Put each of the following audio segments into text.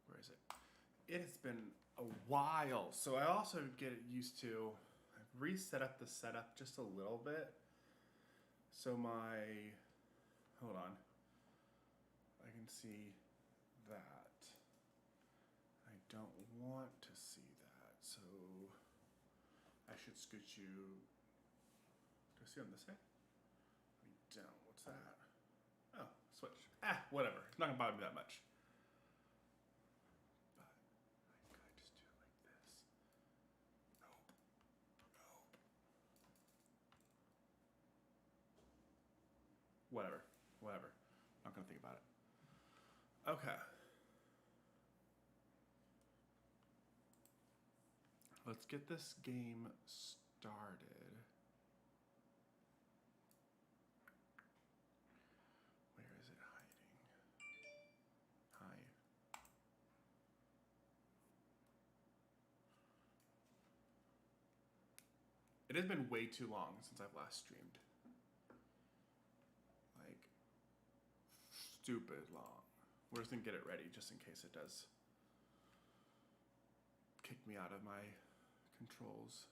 Where is it? It has been a while, so I also get used to. I've reset up the setup just a little bit. So hold on. I can see that. I don't want to see that, so I should scooch you. Do I see on this side? I don't. What's that? Oh, switch. Whatever. It's not gonna bother me that much. But I could just do it like this. Nope. Whatever. Not gonna think about it. Okay. Let's get this game started. Where is it hiding? Hide. It has been way too long since I've last streamed. Like, stupid long. We're just gonna get it ready just in case it does kick me out of my controls.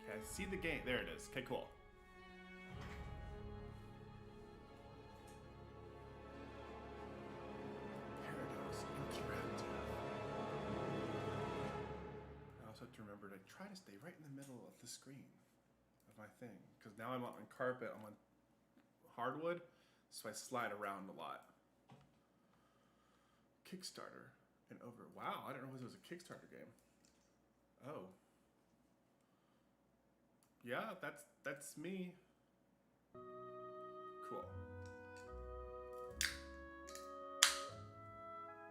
Okay, I see the game. There it is. Okay, cool. Paradox Interactive. I also have to remember to try to stay right in the middle of the screen of my thing, because now I'm on carpet, I'm on hardwood, so I slide around a lot. Kickstarter and over. Wow, I didn't know it was a Kickstarter game. Oh. Yeah, that's me. Cool.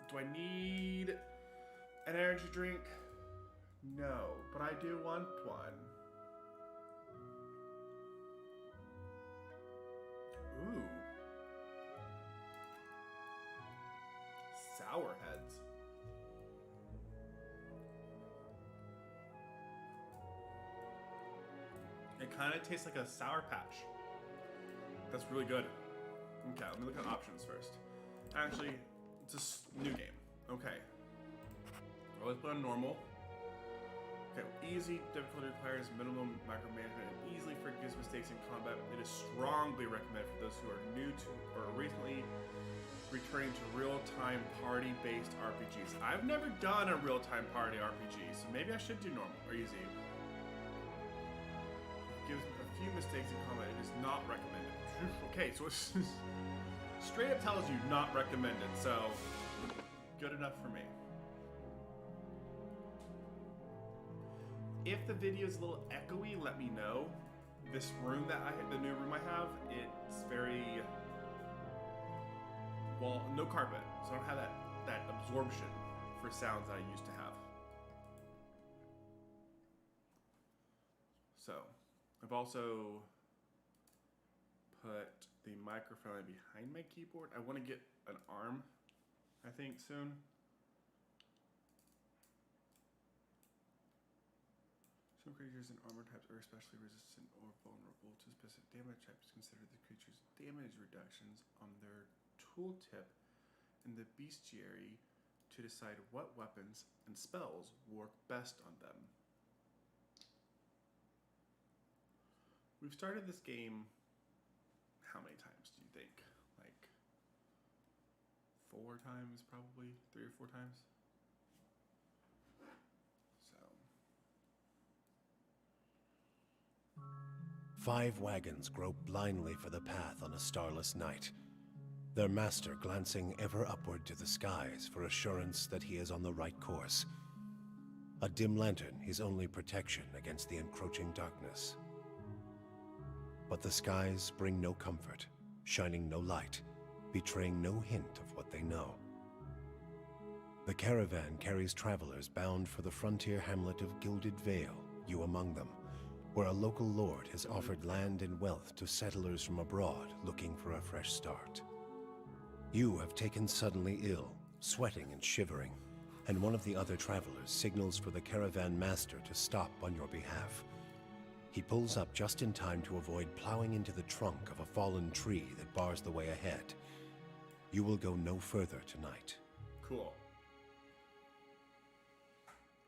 Do I need an energy drink? No, but I do want one. Ooh. Sour Heads. It kind of tastes like a Sour Patch. That's really good. Okay, let me look at options first. Actually, it's a new game. Okay. Always put on normal. Okay, easy difficulty requires minimum micromanagement and easily forgives mistakes in combat. It is strongly recommended for those who are new to or recently returning to real-time party-based RPGs. I've never done a real-time party RPG, so maybe I should do normal or easy. Gives a few mistakes in combat. It is not recommended. Okay, so it's straight up tells you not recommended. So good enough for me. If the video is a little echoey, let me know. This room that the new room I have, it's very well, no carpet, so I don't have that absorption for sounds that I used to have. So, I've also put the microphone behind my keyboard. I want to get an arm, I think, soon. Some creatures and armor types are especially resistant or vulnerable to specific damage types. Consider the creature's damage reductions on their tooltip in the bestiary to decide what weapons and spells work best on them. We've started this game how many times do you think? Like 4 times probably? 3 or 4 times? 5 wagons grope blindly for the path on a starless night, their master glancing ever upward to the skies for assurance that he is on the right course. A dim lantern his only protection against the encroaching darkness. But the skies bring no comfort, shining no light, betraying no hint of what they know. The caravan carries travelers bound for the frontier hamlet of Gilded Vale, you among them, where a local lord has offered land and wealth to settlers from abroad looking for a fresh start. You have taken suddenly ill, sweating and shivering, and one of the other travelers signals for the caravan master to stop on your behalf. He pulls up just in time to avoid plowing into the trunk of a fallen tree that bars the way ahead. You will go no further tonight. Cool.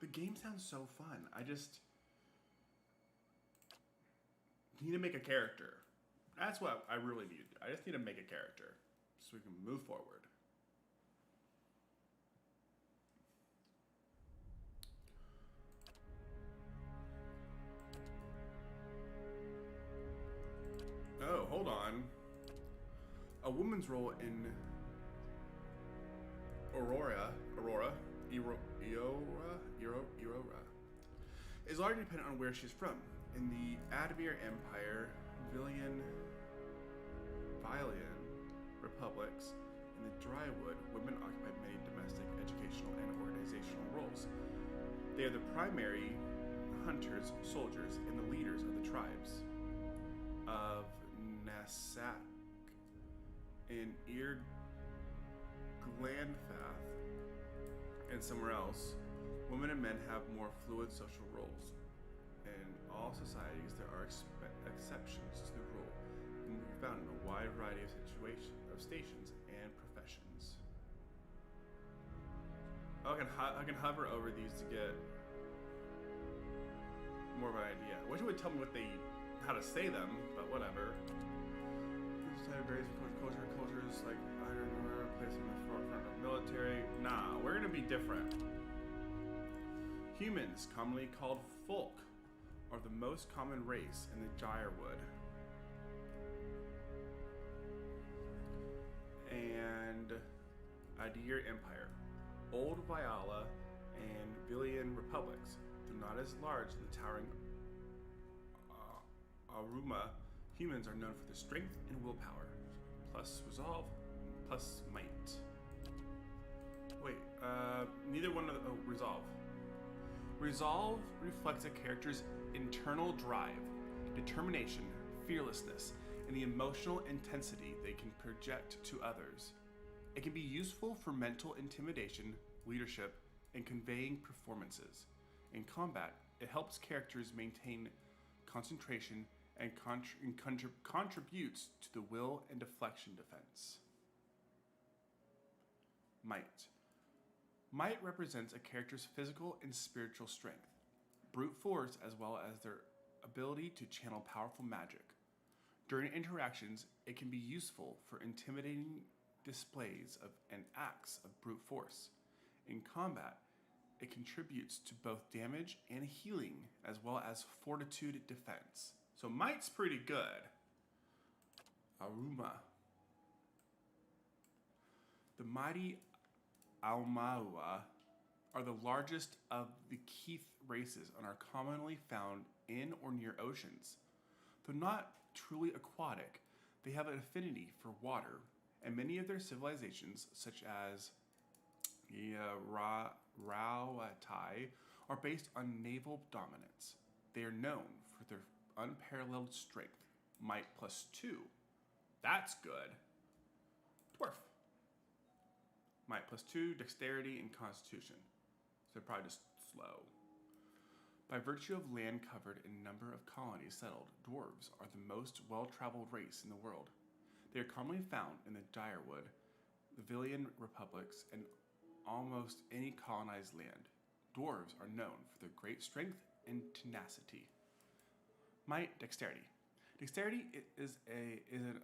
The game sounds so fun. I just need to make a character. That's what I really need. I just need to make a character so we can move forward. Oh, hold on. A woman's role in Aurora is largely dependent on where she's from. In the Admir Empire, Vilian republics, in the Drywood, women occupy many domestic, educational, and organizational roles. They are the primary hunters, soldiers, and the leaders of the tribes of Nassak and Glanfath and somewhere else. Women and men have more fluid social roles. In all societies, there are exceptions to the rule, and can be found in a wide variety of stations and professions. Oh, I can hover over these to get more of an idea. I wish it would tell me how to say them, but whatever. This type of various cultures like iron ore, placed in the forefront of military. Nah, we're gonna be different. Humans, commonly called folk, are the most common race in the Gyrewood. And Adir Empire. Old Vyala and Vilian republics, though not as large as the towering Aruma, humans are known for their strength and willpower, plus resolve, plus might. Wait, neither one of the, resolve. Resolve reflects a character's internal drive, determination, fearlessness, and the emotional intensity they can project to others. It can be useful for mental intimidation, leadership, and conveying performances. In combat, it helps characters maintain concentration and contributes to the will and deflection defense. Might. Might represents a character's physical and spiritual strength. brute force as well as their ability to channel powerful magic. During interactions, it can be useful for intimidating displays of and acts of brute force. In combat, it contributes to both damage and healing, as well as fortitude defense. So might's pretty good. Aruma. The mighty Aumaua are the largest of the Keith races and are commonly found in or near oceans. Though not truly aquatic, they have an affinity for water, and many of their civilizations, such as Rauatai, are based on naval dominance. They are known for their unparalleled strength, might +2. That's good. Dwarf. Might +2, dexterity, and constitution. So they're probably just slow. By virtue of land covered and number of colonies settled, dwarves are the most well-traveled race in the world. They are commonly found in the Direwood, the Villian republics, and almost any colonized land. Dwarves are known for their great strength and tenacity. Might, dexterity. Dexterity is an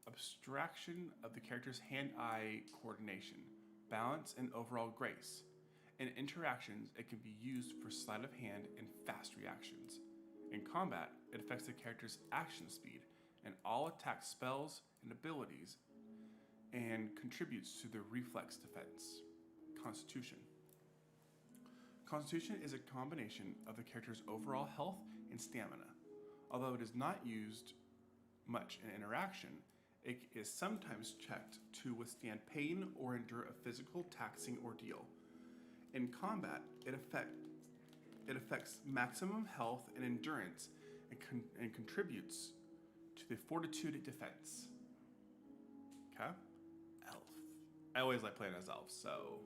abstraction of the character's hand-eye coordination, balance, and overall grace. In interactions, it can be used for sleight of hand and fast reactions. In combat, it affects the character's action speed and all attack spells and abilities, and contributes to their reflex defense. Constitution. Constitution is a combination of the character's overall health and stamina. Although it is not used much in interaction, it is sometimes checked to withstand pain or endure a physical taxing ordeal. In combat, it affects maximum health and endurance and contributes to the fortitude defense. Okay? Elf. I always like playing as elves, so.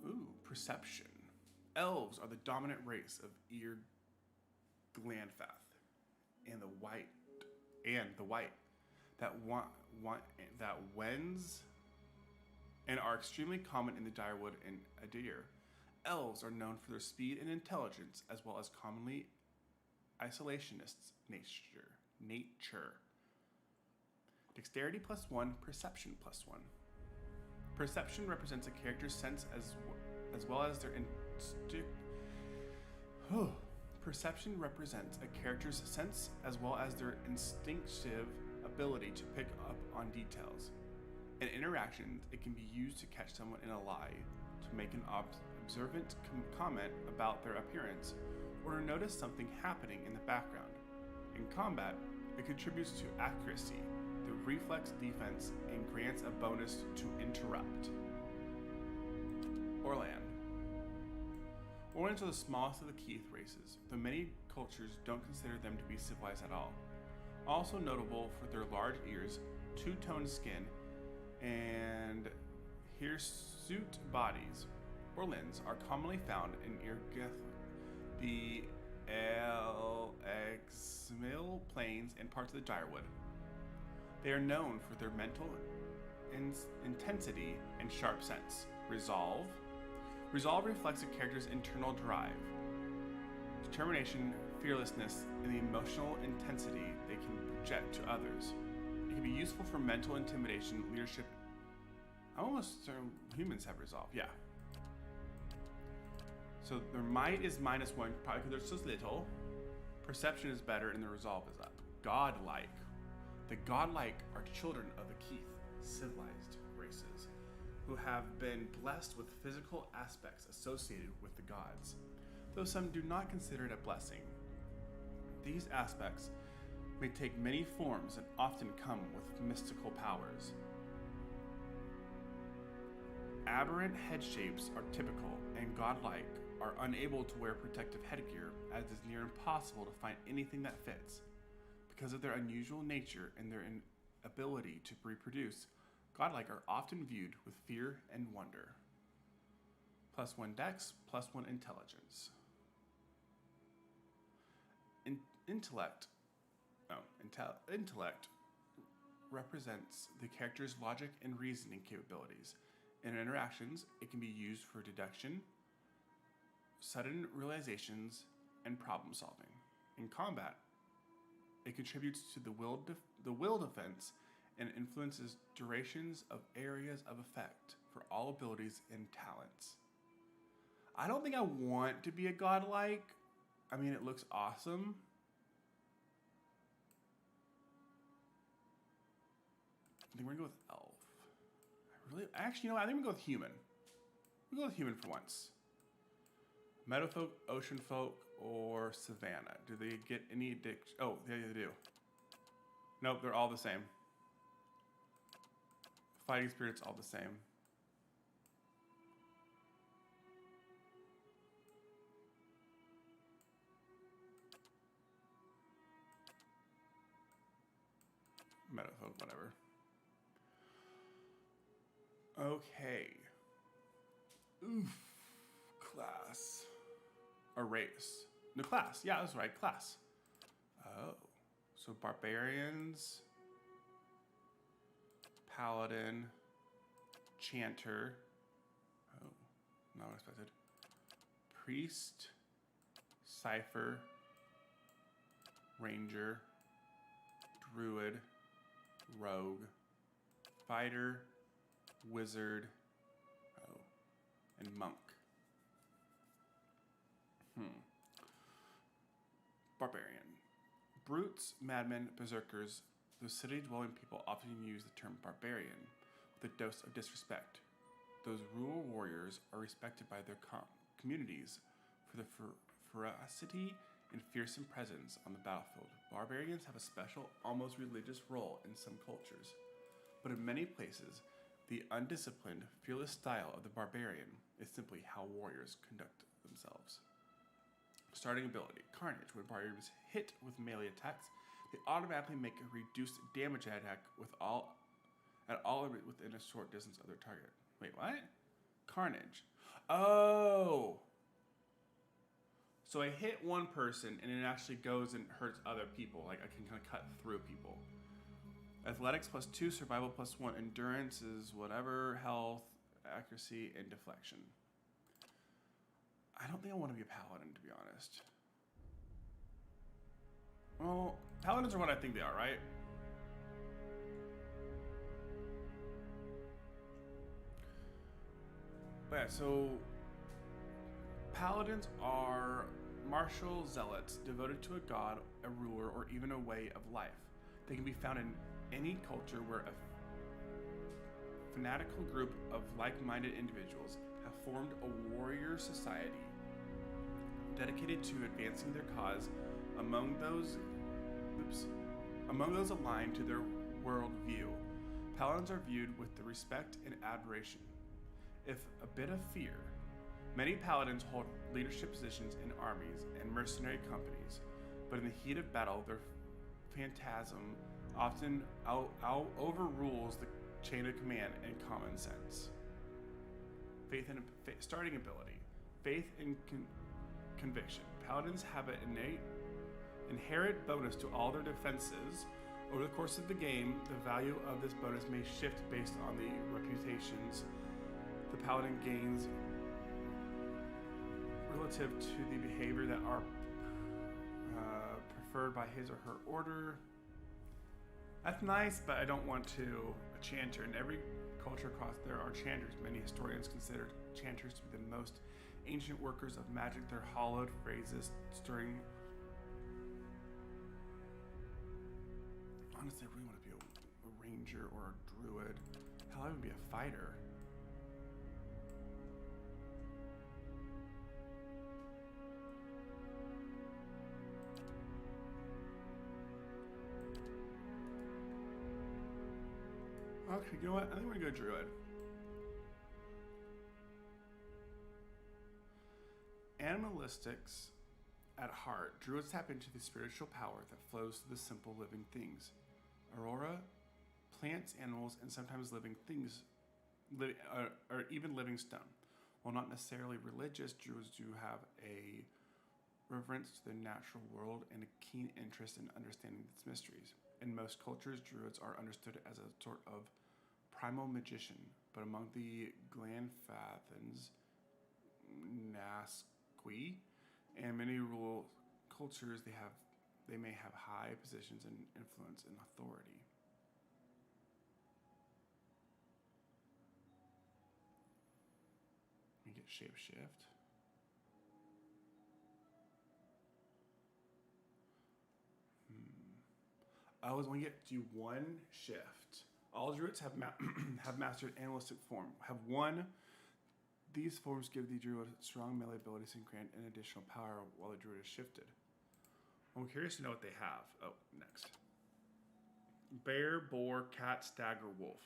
Ooh, perception. Elves are the dominant race of Ear Glandfath and the white that wends and are extremely common in the Direwood and Adir. Elves are known for their speed and intelligence, as well as commonly isolationist nature. Dexterity +1, perception +1. Perception represents a character's sense as well as their Perception represents a character's sense as well as their instinctive ability to pick up on details. In interactions, it can be used to catch someone in a lie, to make an observant comment about their appearance, or to notice something happening in the background. In combat, it contributes to accuracy, the reflex defense, and grants a bonus to interrupt. Orland. Orlands are the smallest of the Keith races, though many cultures don't consider them to be civilized at all. Also notable for their large ears, two-toned skin, and hirsute bodies. Orlands are commonly found in Irgith, the Exmil Plains, and parts of the Direwood. They are known for their mental intensity and sharp sense. Resolve. Resolve reflects a character's internal drive, determination, fearlessness, and the emotional intensity they can project to others. It can be useful for mental intimidation, leadership. I'm almost certain humans have resolve, yeah. So their might is -1, probably because they're so little. Perception is better, and the resolve is up. Godlike. The godlike are children of the Keith, civilized races, who have been blessed with physical aspects associated with the gods, though some do not consider it a blessing. These aspects may take many forms and often come with mystical powers. Aberrant head shapes are typical, and godlike are unable to wear protective headgear, as it is near impossible to find anything that fits. Because of their unusual nature and their inability to reproduce, godlike are often viewed with fear and wonder. +1 dex, +1 intelligence. Intellect represents the character's logic and reasoning capabilities. In interactions, it can be used for deduction, sudden realizations, and problem solving. In combat, it contributes to the will defense and influences durations of areas of effect for all abilities and talents. I don't think I want to be a godlike. I mean, it looks awesome. I think we're gonna go with elf. I think we're gonna go with human. We'll go with human for once. Meadowfolk, ocean folk, or savannah. Do they get any addiction? Oh, yeah, they do. Nope, they're all the same. Fighting spirits, all the same. Meadowfolk, whatever. Okay. Oof. Class. Or race. No, class. Yeah, that's right. Class. Oh. So barbarians. Paladin. Chanter. Oh. Not expected. Priest. Cipher. Ranger. Druid. Rogue. Fighter. Wizard. Oh. And monk. Barbarian. Brutes, madmen, berserkers, those city-dwelling people often use the term barbarian with a dose of disrespect. Those rural warriors are respected by their communities for their ferocity and fearsome presence on the battlefield. Barbarians have a special, almost religious role in some cultures, but in many places, the undisciplined, fearless style of the barbarian is simply how warriors conduct themselves. Starting ability, Carnage. When barbarians hit with melee attacks, they automatically make a reduced damage attack with all within a short distance of their target. Wait, what? Carnage. Oh! So I hit one person and it actually goes and hurts other people. Like I can kind of cut through people. Athletics +2, survival +1, endurance is whatever, health, accuracy, and deflection. I don't think I want to be a paladin, to be honest. Well, paladins are what I think they are, right? But yeah, so paladins are martial zealots devoted to a god, a ruler, or even a way of life. They can be found in any culture where a fanatical group of like-minded individuals have formed a warrior society dedicated to advancing their cause among those aligned to their worldview. Paladins are viewed with the respect and admiration, if a bit of fear. Many paladins hold leadership positions in armies and mercenary companies, but in the heat of battle, their phantasm often overrules the chain of command and common sense. Starting ability, faith and conviction. Paladins have an inherent bonus to all their defenses. Over the course of the game, the value of this bonus may shift based on the reputations the paladin gains relative to the behavior that are preferred by his or her order. That's nice, but I don't want to a chanter. In every culture across there are chanters. Many historians consider chanters to be the most ancient workers of magic. Their hollowed phrases stirring. Honestly, I really want to be a ranger or a druid. Hell, I would be a fighter. Okay, you know what? I think we're gonna go druid. Animalistics at heart, druids tap into the spiritual power that flows through the simple living things. Aurora, plants, animals, and sometimes living things, or even living stone. While not necessarily religious, druids do have a reverence to the natural world and a keen interest in understanding its mysteries. In most cultures, druids are understood as a sort of primal magician, but among the Glanfathans, Qui, and many rural cultures they may have high positions and influence and authority. We get shapeshift. I was only get to do one shift. All druids have have mastered animalistic form. Have one. These forms give the druid strong melee abilities and grant an additional power while the druid is shifted. I'm curious to know what they have. Oh, next. Bear, boar, cat, stag, or wolf.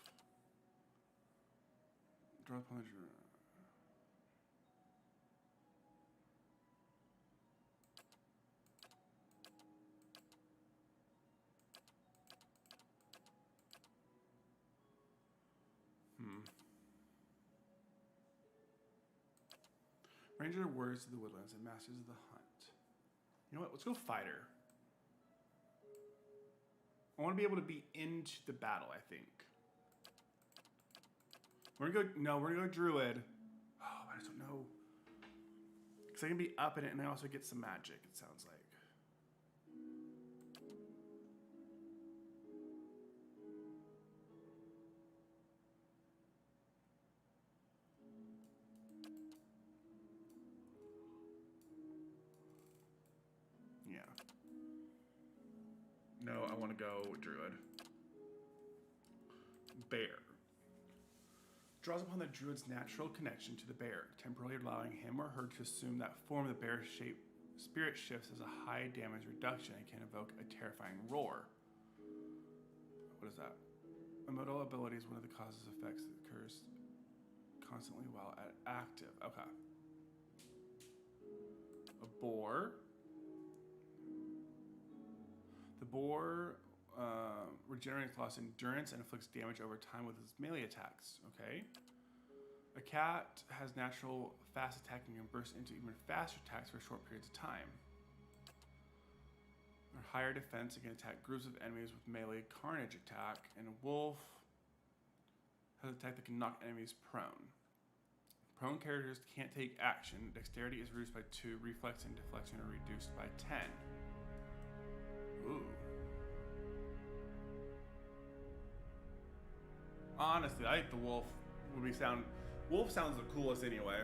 Draw upon the druid. Ranger warriors of the woodlands and masters of the hunt. You know what? Let's go fighter. I want to be able to be into the battle, I think. We're gonna go. No, we're gonna go druid. Oh, I just don't know. Because I can be up in it and I also get some magic, it sounds like. Yeah. No, I want to go druid. Bear. Draws upon the druid's natural connection to the bear, temporarily allowing him or her to assume that form. The bear shape spirit shifts as a high damage reduction and can evoke a terrifying roar. What is that? A modal ability is one of the causes effects that occurs constantly while active. Okay. A boar. The boar regenerates lost endurance and inflicts damage over time with its melee attacks. Okay. A cat has natural fast attacking and bursts into even faster attacks for short periods of time. Or higher defense, it can attack groups of enemies with melee carnage attack. And a wolf has an attack that can knock enemies prone. Prone characters can't take action. Dexterity is reduced by 2. Reflex and deflection are reduced by 10. Ooh. Honestly, I think the wolf would be sound. Wolf sounds the coolest anyway.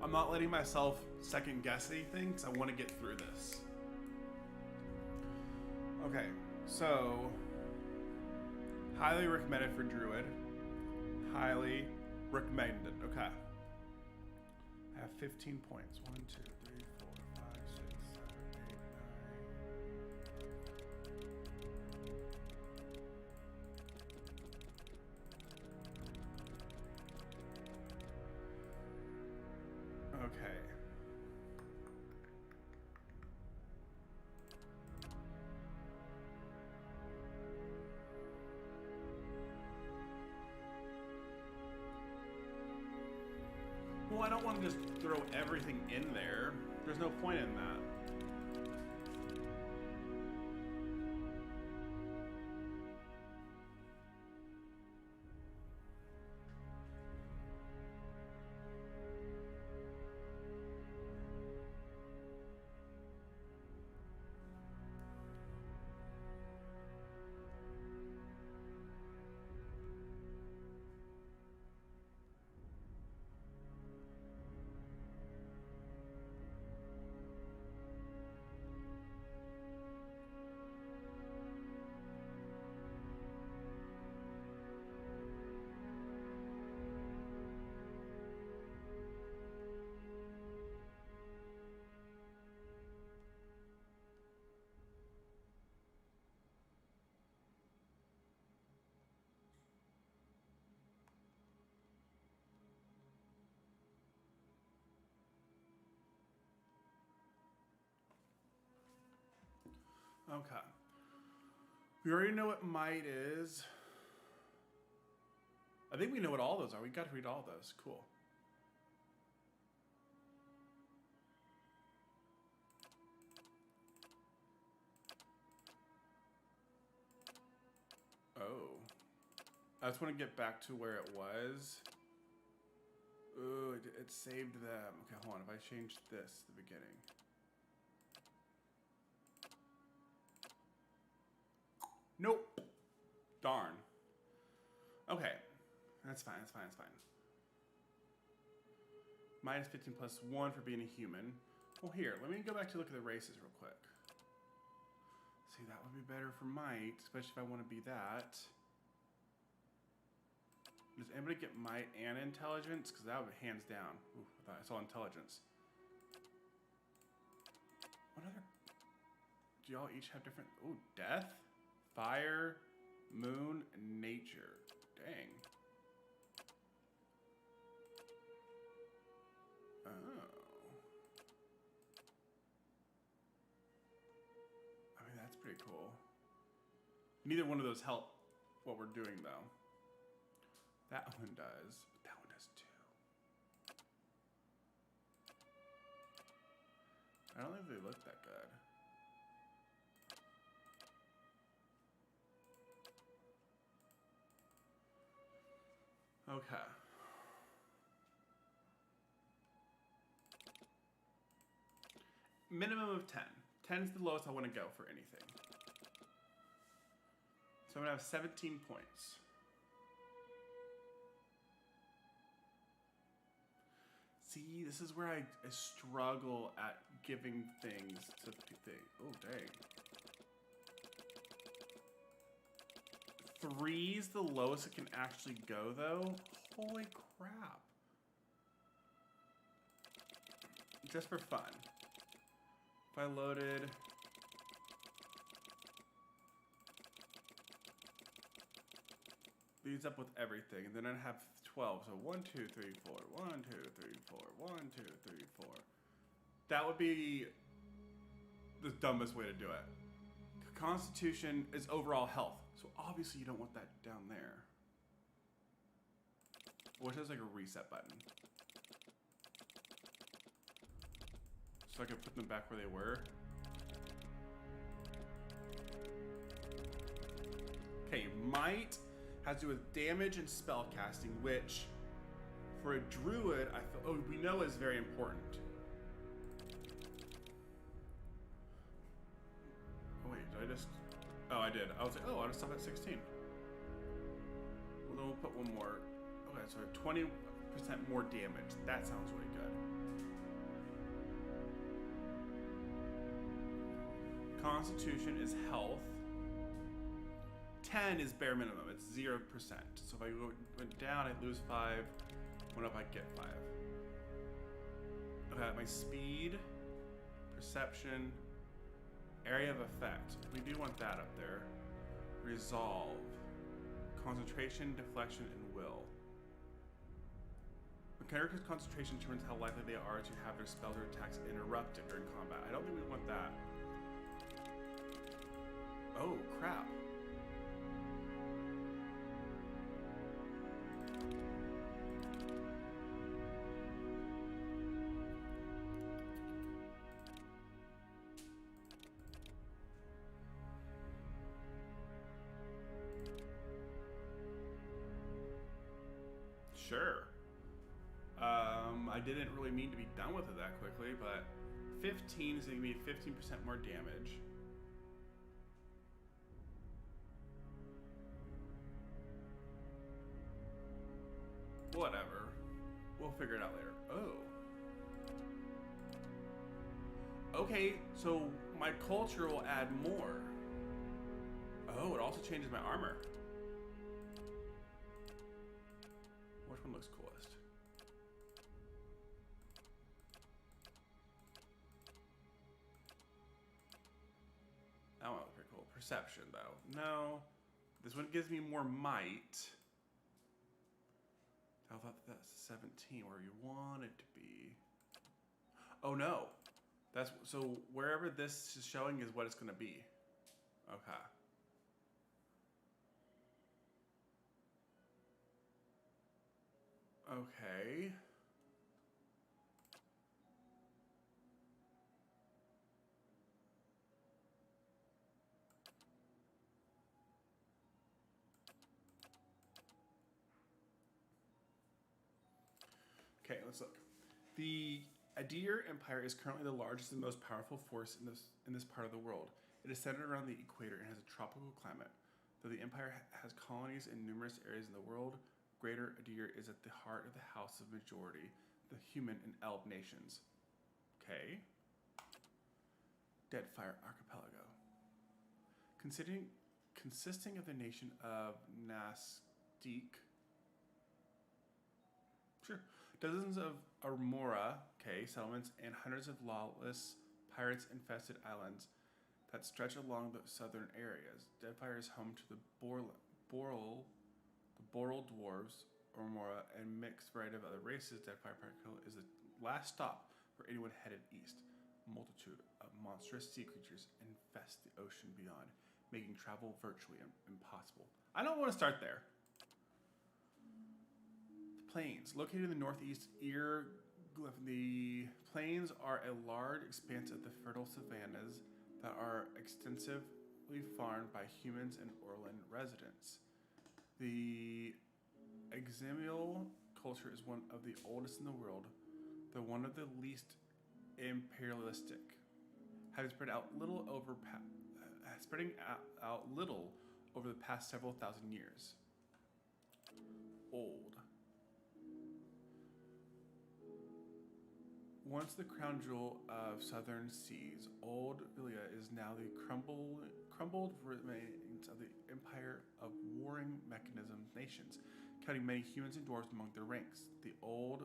I'm not letting myself second guess anything because I want to get through this. Okay, so highly recommended for druid. Highly recommended. Okay. I have 15 points. 1, 2, 3, 4, 5, 6, 7, 8, 9. Okay. Well, I don't want to just throw everything in there. There's no point in that. Okay. We already know what might is. I think we know what all those are. We got to read all those. Cool. Oh. I just want to get back to where it was. Ooh, it saved them. Okay, hold on. If I change this at the beginning. Nope. Darn. Okay. That's fine, that's fine, that's fine. Minus 15 plus 1 for being a human. Well, here, let me go back to look at the races real quick. See, that would be better for might, especially if I want to be that. Does anybody get might and intelligence? Because that would be hands down. Ooh, I thought I saw intelligence. What other? Do y'all each have different? Ooh, death, fire, moon, and nature. Dang. Oh. I mean, that's pretty cool. Neither one of those help what we're doing, though. That one does, but that one does too. I don't think they look that good. Okay. Minimum of 10. 10 is the lowest I want to go for anything. So I'm going to have 17 points. See, this is where I struggle at giving things to things. Oh, dang. 3's the lowest it can actually go, though. Holy crap. Just for fun. If I loaded... these up with everything, and then I'd have 12. So 1, 2, 3, 4. 1, 2, 3, 4. 1, 2, 3, 4. That would be the dumbest way to do it. Constitution is overall health. So obviously you don't want that down there. Which is like a reset button. So I can put them back where they were. Okay, might has to do with damage and spell casting, which for a druid, I feel, oh, we know is very important. Oh wait, did I just? Oh, I did. I was like, oh, I'll just stop at 16. Well, then we'll put one more. Okay, so 20% more damage. That sounds really good. Constitution is health. 10 is bare minimum. It's 0%. So if I went down, I lose 5. Went up, I get 5. Okay, my speed, perception, area of effect. We do want that up there. Resolve, concentration, deflection, and will. When characters' concentration determines how likely they are to have their spells or attacks interrupted during combat. I don't think we want that. Oh, crap. Sure. I didn't really mean to be done with it that quickly, but 15 is going to be 15% more damage. Whatever. We'll figure it out later. Oh. Okay, so my culture will add more. Oh, it also changes my armor. Which one looks coolest? That one looks pretty cool. Perception, though. No. This one gives me more might. I thought that's 17, where you want it to be. Oh, no. That's so wherever this is showing is what it's going to be. Okay. Okay. Okay, let's look. The Adir Empire is currently the largest and most powerful force in this part of the world. It is centered around the equator and has a tropical climate. Though the empire has colonies in numerous areas in the world, Greater Adir is at the heart of the House of Majority, the human and elf nations. Okay. Deadfire Archipelago. Consisting of the nation of Nastique. Sure. Dozens of Armora, settlements, and hundreds of lawless, pirates-infested islands that stretch along the southern areas. Deadfire is home to the Boral dwarves, Armora, and mixed variety of other races. Deadfire Archipelago is the last stop for anyone headed east. A multitude of monstrous sea creatures infest the ocean beyond, making travel virtually impossible. I don't want to start there. Plains. Located in the northeast ear, the plains are a large expanse of the fertile savannas that are extensively farmed by humans and Orland residents. The Eximial culture is one of the oldest in the world, though one of the least imperialistic, having spreading out little over the past several thousand years. Old. Once the crown jewel of southern seas, Old Vilia is now the crumbled remains of the empire of warring mechanism nations, counting many humans and dwarves among their ranks. The Old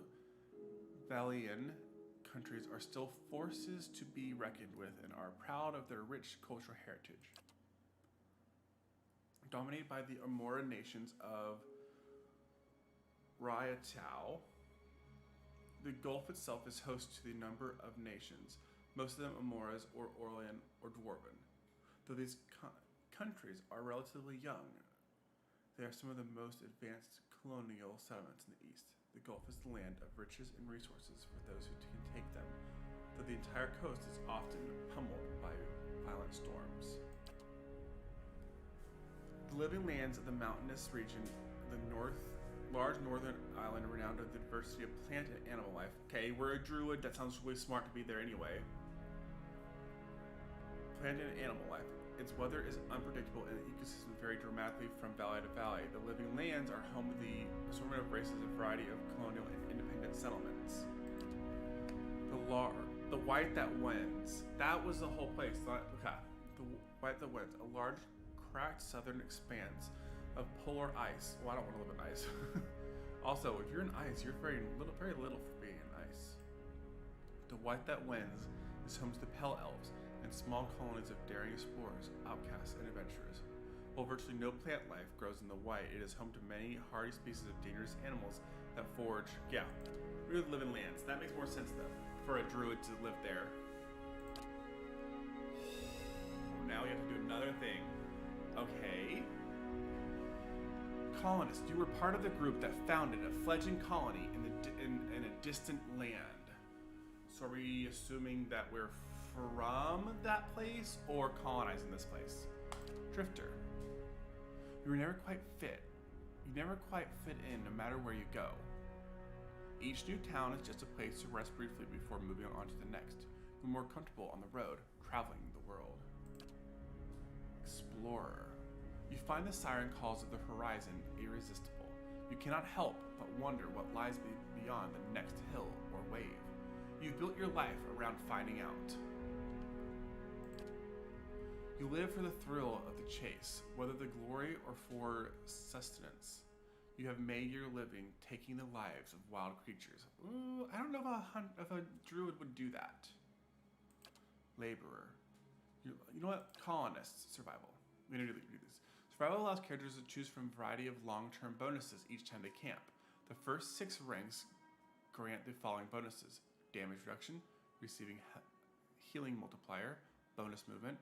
Valian countries are still forces to be reckoned with and are proud of their rich cultural heritage. Dominated by the Amora nations of Raiatao, the Gulf itself is host to the number of nations, most of them Amoras or Orlean or Dwarven. Though these countries are relatively young, they are some of the most advanced colonial settlements in the east. The Gulf is the land of riches and resources for those who can take them, though the entire coast is often pummeled by violent storms. The living lands of the mountainous region, the large northern island renowned for the diversity of plant and animal life. Okay, we're a druid, that sounds really smart to be there anyway. Plant and animal life. Its weather is unpredictable and the ecosystem vary dramatically from valley to valley. The living lands are home to the assortment of races and variety of colonial and independent settlements. The White That Wins. That was the whole place. Okay. The White That Wins. A large, cracked southern expanse of polar ice. Well, I don't want to live in ice. Also, if you're in ice, you're very little for being in ice. The White That Wins is home to the Pale Elves and small colonies of daring explorers, outcasts, and adventurers. While virtually no plant life grows in the White, it is home to many hardy species of dangerous animals that forage. Yeah, we live in lands. That makes more sense though, for a druid to live there. Now we have to do another thing. Okay. Colonists, you were part of the group that founded a fledgling colony in a distant land. So are we assuming that we're from that place or colonizing this place? Drifter. You were never quite fit. You never quite fit in no matter where you go. Each new town is just a place to rest briefly before moving on to the next. You're more comfortable on the road, traveling the world. Explorer. You find the siren calls of the horizon irresistible. You cannot help but wonder what lies beyond the next hill or wave. You've built your life around finding out. You live for the thrill of the chase, whether the glory or for sustenance. You have made your living taking the lives of wild creatures. Ooh, I don't know if a druid would do that. Laborer. You know what? Colonists. Survival. We need to do this. Survival allows characters to choose from a variety of long-term bonuses each time they camp. The first 6 ranks grant the following bonuses: damage reduction, receiving healing multiplier, bonus movement,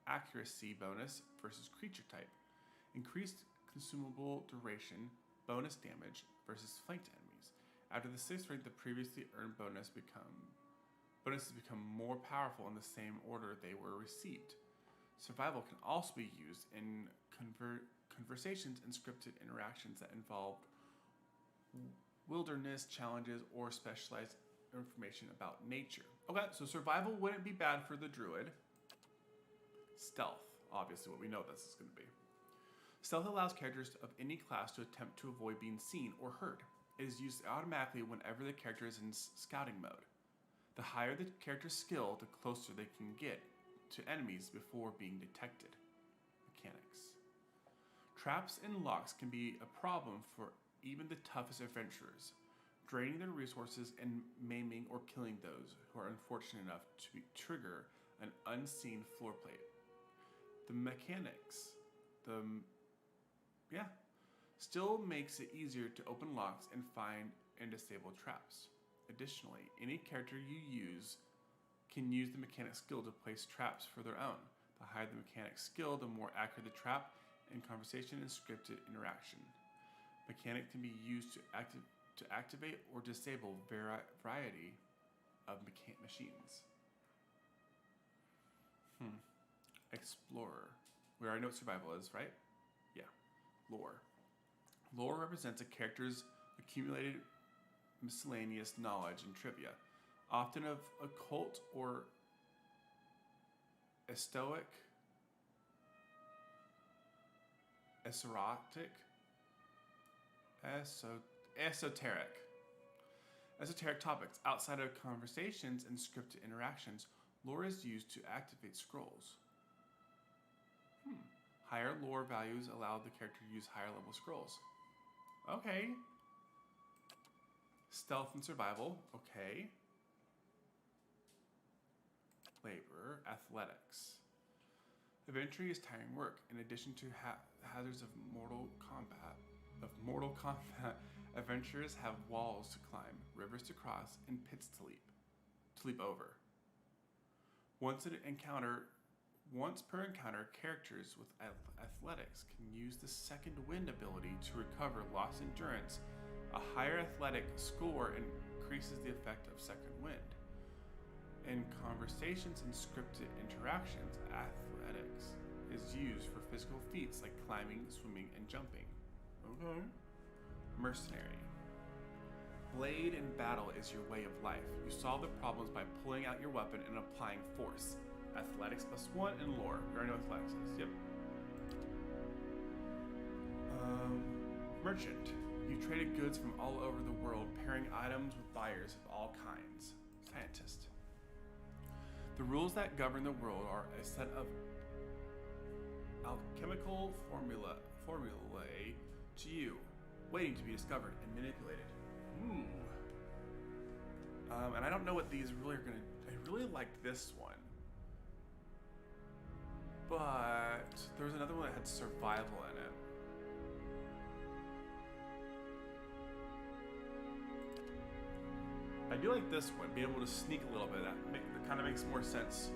accuracy bonus versus creature type, increased consumable duration, bonus damage versus flanked enemies. After the 6th rank, the previously earned bonuses become more powerful in the same order they were received. Survival can also be used in conversations and scripted interactions that involve wilderness challenges, or specialized information about nature. Okay, so survival wouldn't be bad for the druid. Stealth, obviously what we know this is going to be. Stealth allows characters of any class to attempt to avoid being seen or heard. It is used automatically whenever the character is in scouting mode. The higher the character's skill, the closer they can get to enemies before being detected. Mechanics. Traps and locks can be a problem for even the toughest adventurers, draining their resources and maiming or killing those who are unfortunate enough to trigger an unseen floor plate. The mechanics, still makes it easier to open locks and find and disable traps. Additionally, any character you use can use the mechanic skill to place traps for their own. The higher the mechanic skill, the more accurate the trap in conversation and scripted interaction. Mechanic can be used to activate or disable variety of machines. Explorer. We already know what survival is, right? Yeah. Lore. Lore represents a character's accumulated miscellaneous knowledge and trivia, often of occult or esoteric topics. Outside of conversations and scripted interactions, lore is used to activate scrolls. Higher lore values allow the character to use higher level scrolls. Okay. Stealth and survival. Okay. Labor. Athletics. Adventuring is tiring work. In addition to hazards of Mortal Kombat, adventurers have walls to climb, rivers to cross, and pits to leap over. Once per encounter, characters with athletics can use the second wind ability to recover lost endurance. A higher athletic score increases the effect of second wind. In conversations and scripted interactions, athletics is used for physical feats like climbing, swimming, and jumping. Okay. Mercenary. Blade in battle is your way of life. You solve the problems by pulling out your weapon and applying force. Athletics +1 and lore. We already know what athletics is. Yep. Merchant. You traded goods from all over the world, pairing items with buyers of all kinds. Scientist. The rules that govern the world are a set of alchemical formulae to you, waiting to be discovered and manipulated. And I don't know what these really are gonna. I really liked this one. But there was another one that had survival in it. I do like this one, being able to sneak a little bit. That kind of makes more sense.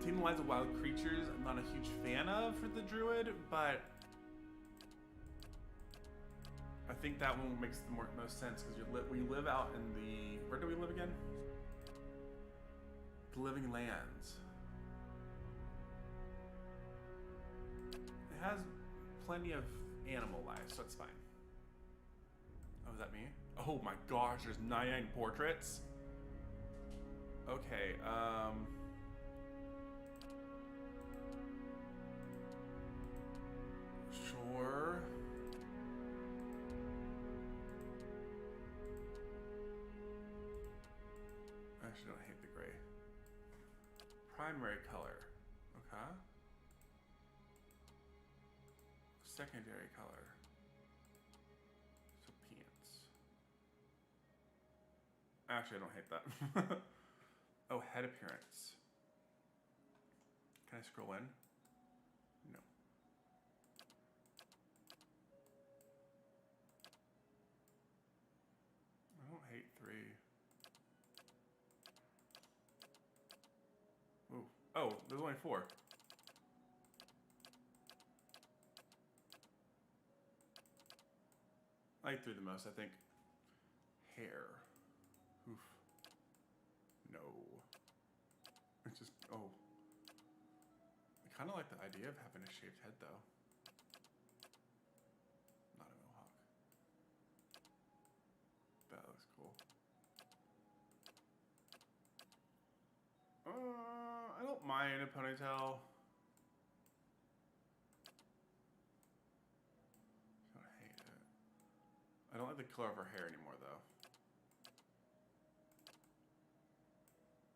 Team Lives of Wild Creatures, I'm not a huge fan of for the druid, but I think that one makes the most sense because we live out in the. Where do we live again? The Living Lands. It has plenty of animal life, so it's fine. Oh, is that me? Oh my gosh, there's 99 portraits? Okay, sure. I actually don't hate the gray. Primary color, okay. Secondary color. So pants. Actually, I don't hate that. Oh, head appearance. Can I scroll in? No. I don't hate 3. Ooh. Oh, there's only 4. I like 3 the most, I think. Hair. Oof. No. It's just, oh. I kind of like the idea of having a shaved head, though. Not a mohawk. don't mind a ponytail. I don't hate it. I don't like the color of her hair anymore, though.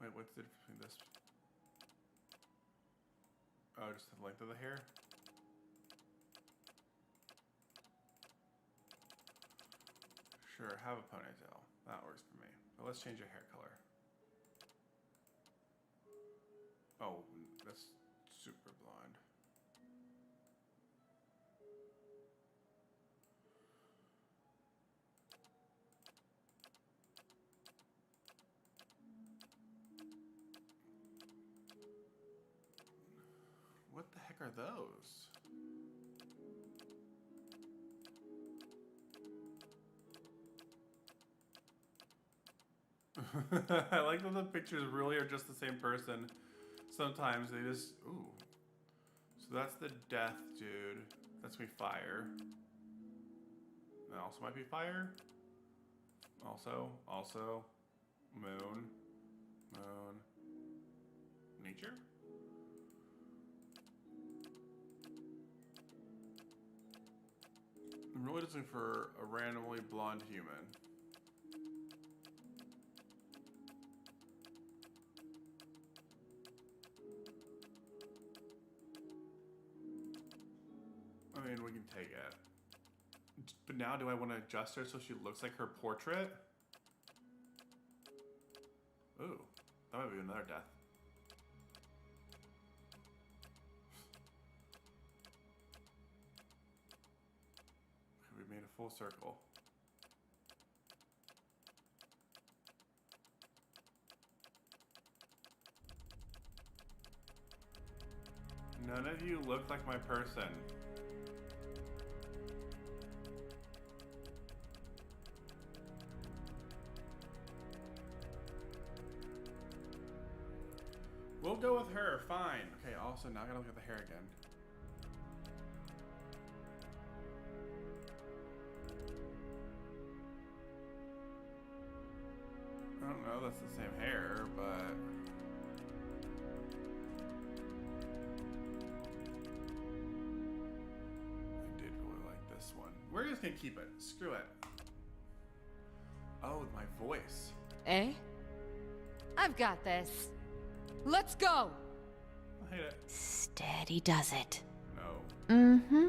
Wait, what's the difference between this? Oh, just the length of the hair? Sure, have a ponytail. That works for me. But let's change your hair color. Oh, that's super blonde. What the heck are those? I like that the pictures really are just the same person. Sometimes they just, ooh. So that's the death dude. That's me fire. That also might be fire. Also, moon, nature. I'm really just looking for a randomly blonde human. I mean, we can take it. But now do I want to adjust her so she looks like her portrait? Ooh, that might be another death. We made a full circle. None of you look like my person. We'll go with her, fine. Okay, also now I gotta look at the hair again. I don't know, that's the same hair, but... I did really like this one. We're just gonna keep it. Screw it. Oh, my voice. Eh? I've got this. Let's go! I hate it. Steady does it. No. Mm-hmm.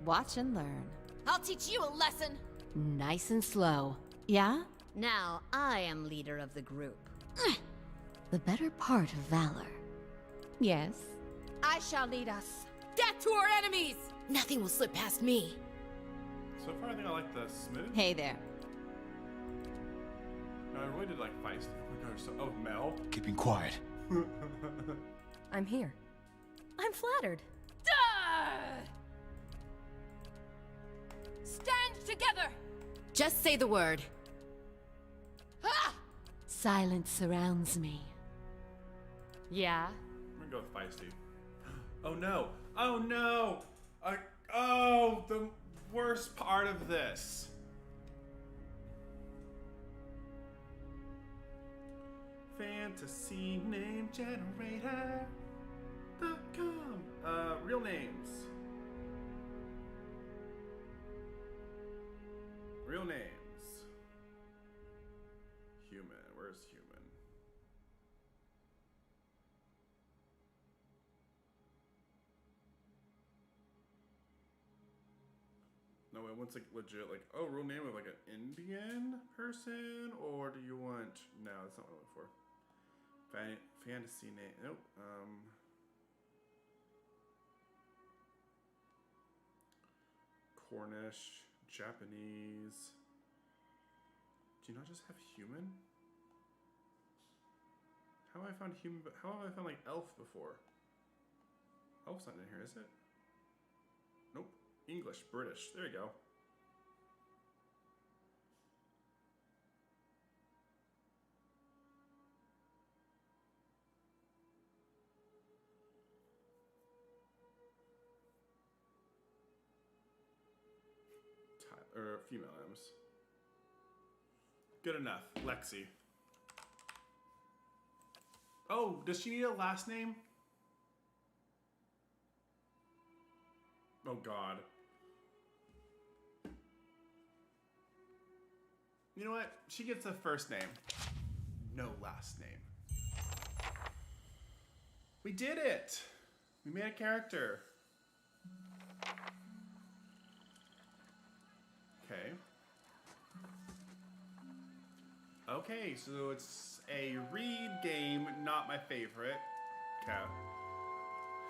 Watch and learn. I'll teach you a lesson! Nice and slow. Yeah? Now I am leader of the group. The better part of valor. Yes? I shall lead us. Death to our enemies! Nothing will slip past me. So far, I think I like the smooth. Hey there. No, I really did like feisty. Oh my gosh, so, oh, Mel. Keeping quiet. I'm here. I'm flattered. Stand together! Just say the word. Silence surrounds me. Yeah? I'm gonna go with feisty. Oh no! Oh no! Oh, the worst part of this. Fantasy name generator.com. Real names. Real names. Human. Where's human? No, it wants like legit, like, oh, real name of like an Indian person, or do you want? No, that's not what I'm looking for. Fantasy name. Nope. Cornish, Japanese. Do you not just have human? How have I found human? How have I found like elf before? Elf's not in here, is it? Nope. English, British. There you go. Or female M's. Good enough. Lexi. Oh, does she need a last name? Oh God. You know what? She gets a first name. No last name. We did it! We made a character. Okay. Okay, so it's a read game, not my favorite. Okay.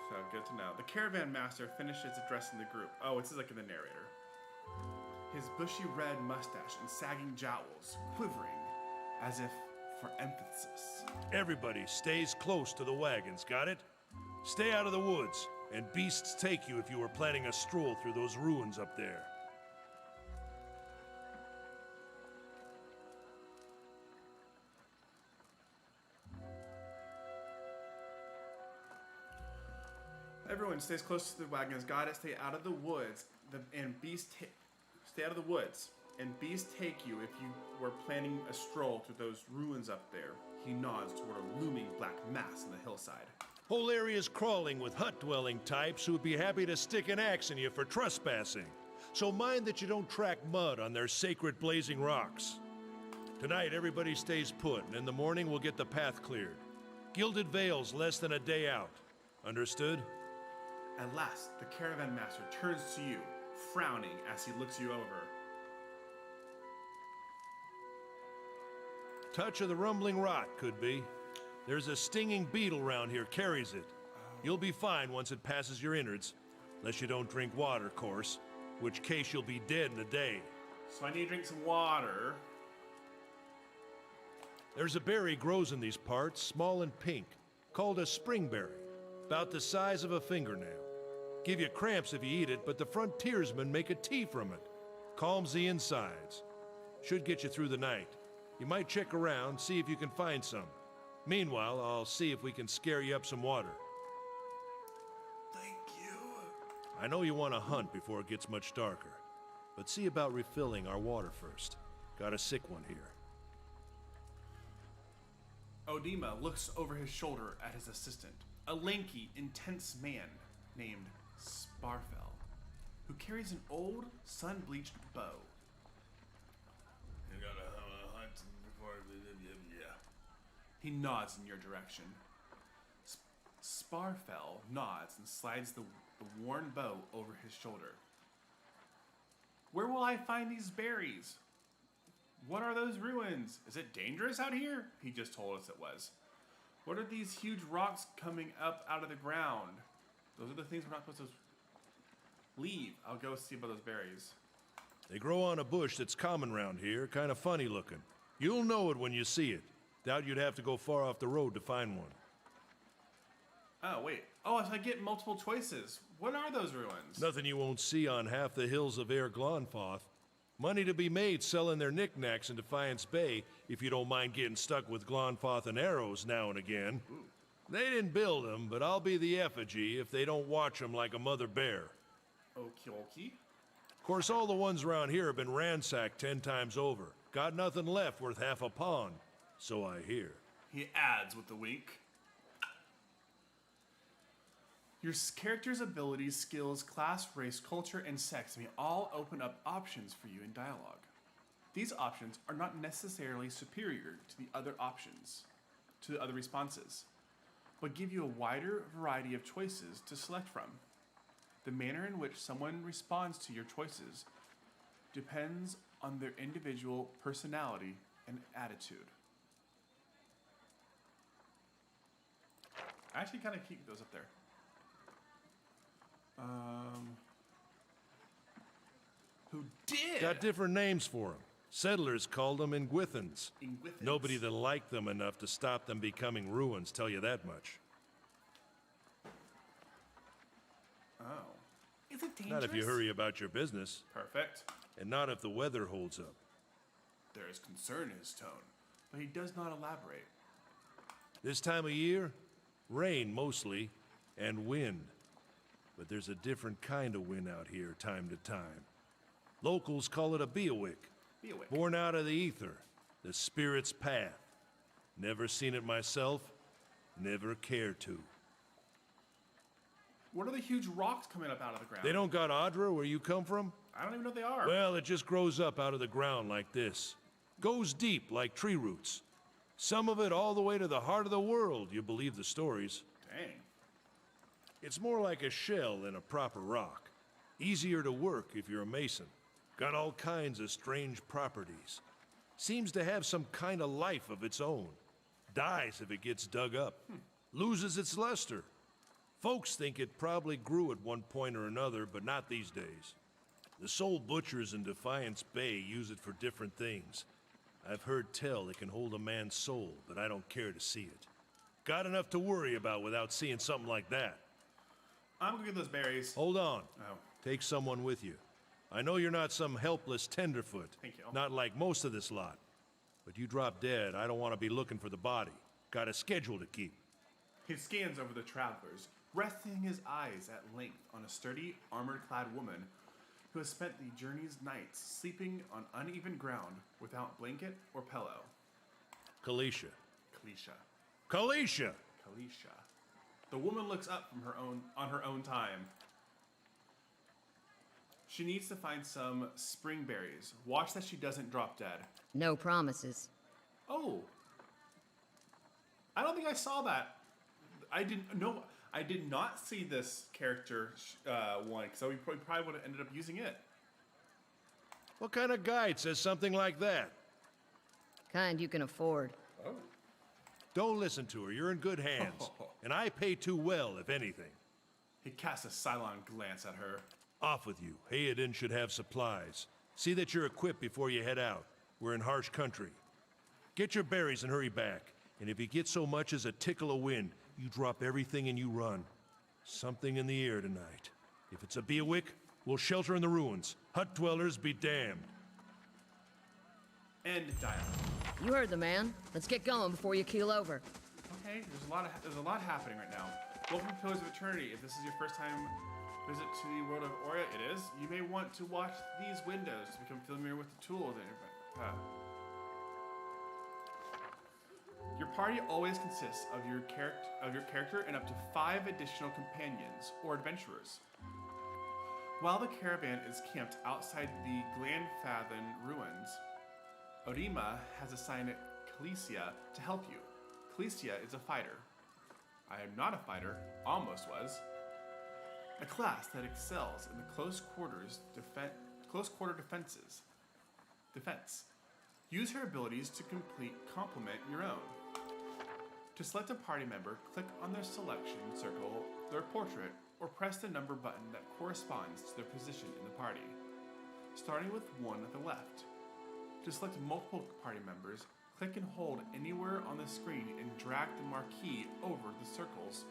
So good to know. The caravan master finishes addressing the group. Oh, it's like in the narrator. His bushy red mustache and sagging jowls quivering as if for emphasis. Everybody stays close to the wagons, got it? Stay out of the woods, and beasts take you if you were planning a stroll through those ruins up there. Everyone stays close to the wagons. Gotta stay out of the woods. Stay out of the woods. And beasts take you if you were planning a stroll through those ruins up there. He nods toward a looming black mass on the hillside. Whole area's crawling with hut-dwelling types who would be happy to stick an axe in you for trespassing. So mind that you don't track mud on their sacred blazing rocks. Tonight, everybody stays put, and in the morning we'll get the path cleared. Gilded Vale's less than a day out. Understood? At last, the caravan master turns to you, frowning as he looks you over. Touch of the rumbling rot, could be. There's a stinging beetle round here, carries it. You'll be fine once it passes your innards. Unless you don't drink water, course. Which case you'll be dead in a day. So I need to drink some water. There's a berry grows in these parts, small and pink, called a springberry. About the size of a fingernail. Give you cramps if you eat it, but the frontiersmen make a tea from it. Calms the insides. Should get you through the night. You might check around, see if you can find some. Meanwhile, I'll see if we can scare you up some water. Thank you. I know you want to hunt before it gets much darker, but see about refilling our water first. Got a sick one here. Odima looks over his shoulder at his assistant, a lanky, intense man named Sparfell, who carries an old, sun-bleached bow. You gotta hunt before yeah. He nods in your direction. Sparfell nods and slides the worn bow over his shoulder. Where will I find these berries? What are those ruins? Is it dangerous out here? He just told us it was. What are these huge rocks coming up out of the ground? Those are the things we're not supposed to leave. I'll go see about those berries. They grow on a bush that's common round here, kind of funny looking. You'll know it when you see it. Doubt you'd have to go far off the road to find one. Oh, wait. Oh, so I get multiple choices. What are those ruins? Nothing you won't see on half the hills of Air Glonfoth. Money to be made selling their knickknacks in Defiance Bay, if you don't mind getting stuck with Glonfoth and arrows now and again. Ooh. They didn't build them, but I'll be the effigy if they don't watch them like a mother bear. Okie dokie. Of course, all the ones around here have been ransacked 10 times over. Got nothing left worth half a pond, so I hear. He adds with a wink. Your character's abilities, skills, class, race, culture, and sex may all open up options for you in dialogue. These options are not necessarily superior to the other options, to the other responses, but give you a wider variety of choices to select from. The manner in which someone responds to your choices depends on their individual personality and attitude. I actually kind of keep those up there. Who did? Got different names for them. Settlers called them Ingwithans. Ingwithans. Nobody that liked them enough to stop them becoming ruins, tell you that much. Oh. Is it dangerous? Not if you hurry about your business. Perfect. And not if the weather holds up. There is concern in his tone, but he does not elaborate. This time of year, rain mostly, and wind. But there's a different kind of wind out here time to time. Locals call it a Beowick. Beowick. Born out of the ether, the spirit's path. Never seen it myself, never care to. What are the huge rocks coming up out of the ground? They don't got Adra where you come from? I don't even know what they are. Well, it just grows up out of the ground like this. Goes deep like tree roots. Some of it all the way to the heart of the world, you believe the stories. Dang. It's more like a shell than a proper rock. Easier to work if you're a mason. Got all kinds of strange properties. Seems to have some kind of life of its own. Dies if it gets dug up. Loses its luster. Folks think it probably grew at one point or another, but not these days. The soul butchers in Defiance Bay use it for different things. I've heard tell it can hold a man's soul, but I don't care to see it. Got enough to worry about without seeing something like that. I'm gonna get those berries. Hold on. Oh. Take someone with you. I know you're not some helpless tenderfoot. Thank you. Not like most of this lot. But you drop dead, I don't want to be looking for the body. Got a schedule to keep. He scans over the travelers, resting his eyes at length on a sturdy, armor-clad woman who has spent the journey's nights sleeping on uneven ground without blanket or pillow. Kalisha. Kalisha. Kalisha! Kalisha. The woman looks up from on her own time. She needs to find some spring berries. Watch that she doesn't drop dead. No promises. Oh. I don't think I saw that. I did not see this character one, because we probably would have ended up using it. What kind of guide says something like that? Kind you can afford. Oh. Don't listen to her, you're in good hands. And I pay too well, if anything. He casts a sidelong glance at her. Off with you. Hayden should have supplies. See that you're equipped before you head out. We're in harsh country. Get your berries and hurry back. And if you get so much as a tickle of wind, you drop everything and you run. Something in the air tonight. If it's a Beawick, we'll shelter in the ruins. Hut dwellers be damned. End dialogue. You heard the man. Let's get going before you keel over. Okay, there's a lot happening right now. Welcome to Pillars of Eternity. If this is your first time visit to the world of Aurea, it is. You may want to watch these windows to become familiar with the tools. Your party always consists of your character and up to 5 additional companions or adventurers. While the caravan is camped outside the Glenfathen ruins, Orima has assigned Kalicia to help you. Kalicia is a fighter. I am not a fighter, almost was. A class that excels in the close quarter defense. Use her abilities to complement your own. To select a party member, click on their selection circle, their portrait, or press the number button that corresponds to their position in the party, starting with 1 at the left. To select multiple party members, click and hold anywhere on the screen and drag the marquee over the circles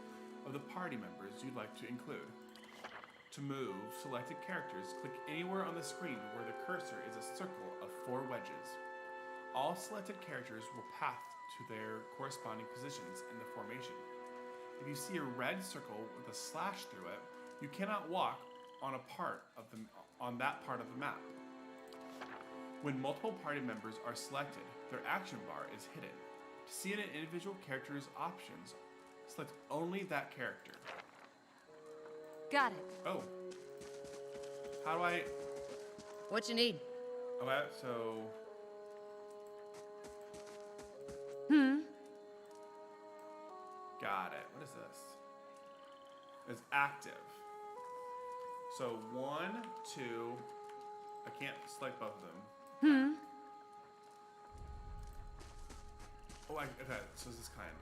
of the party members you'd like to include. To move selected characters, click anywhere on the screen where the cursor is a circle of 4 wedges. All selected characters will path to their corresponding positions in the formation. If you see a red circle with a slash through it, you cannot walk on that part of the map. When multiple party members are selected, their action bar is hidden. To see an individual character's options, select only that character. Got it. Oh. How do I... What you need? Okay, so... Got it. What is this? It's active. So 1, 2... I can't select both of them. Oh, okay, so it's this kind.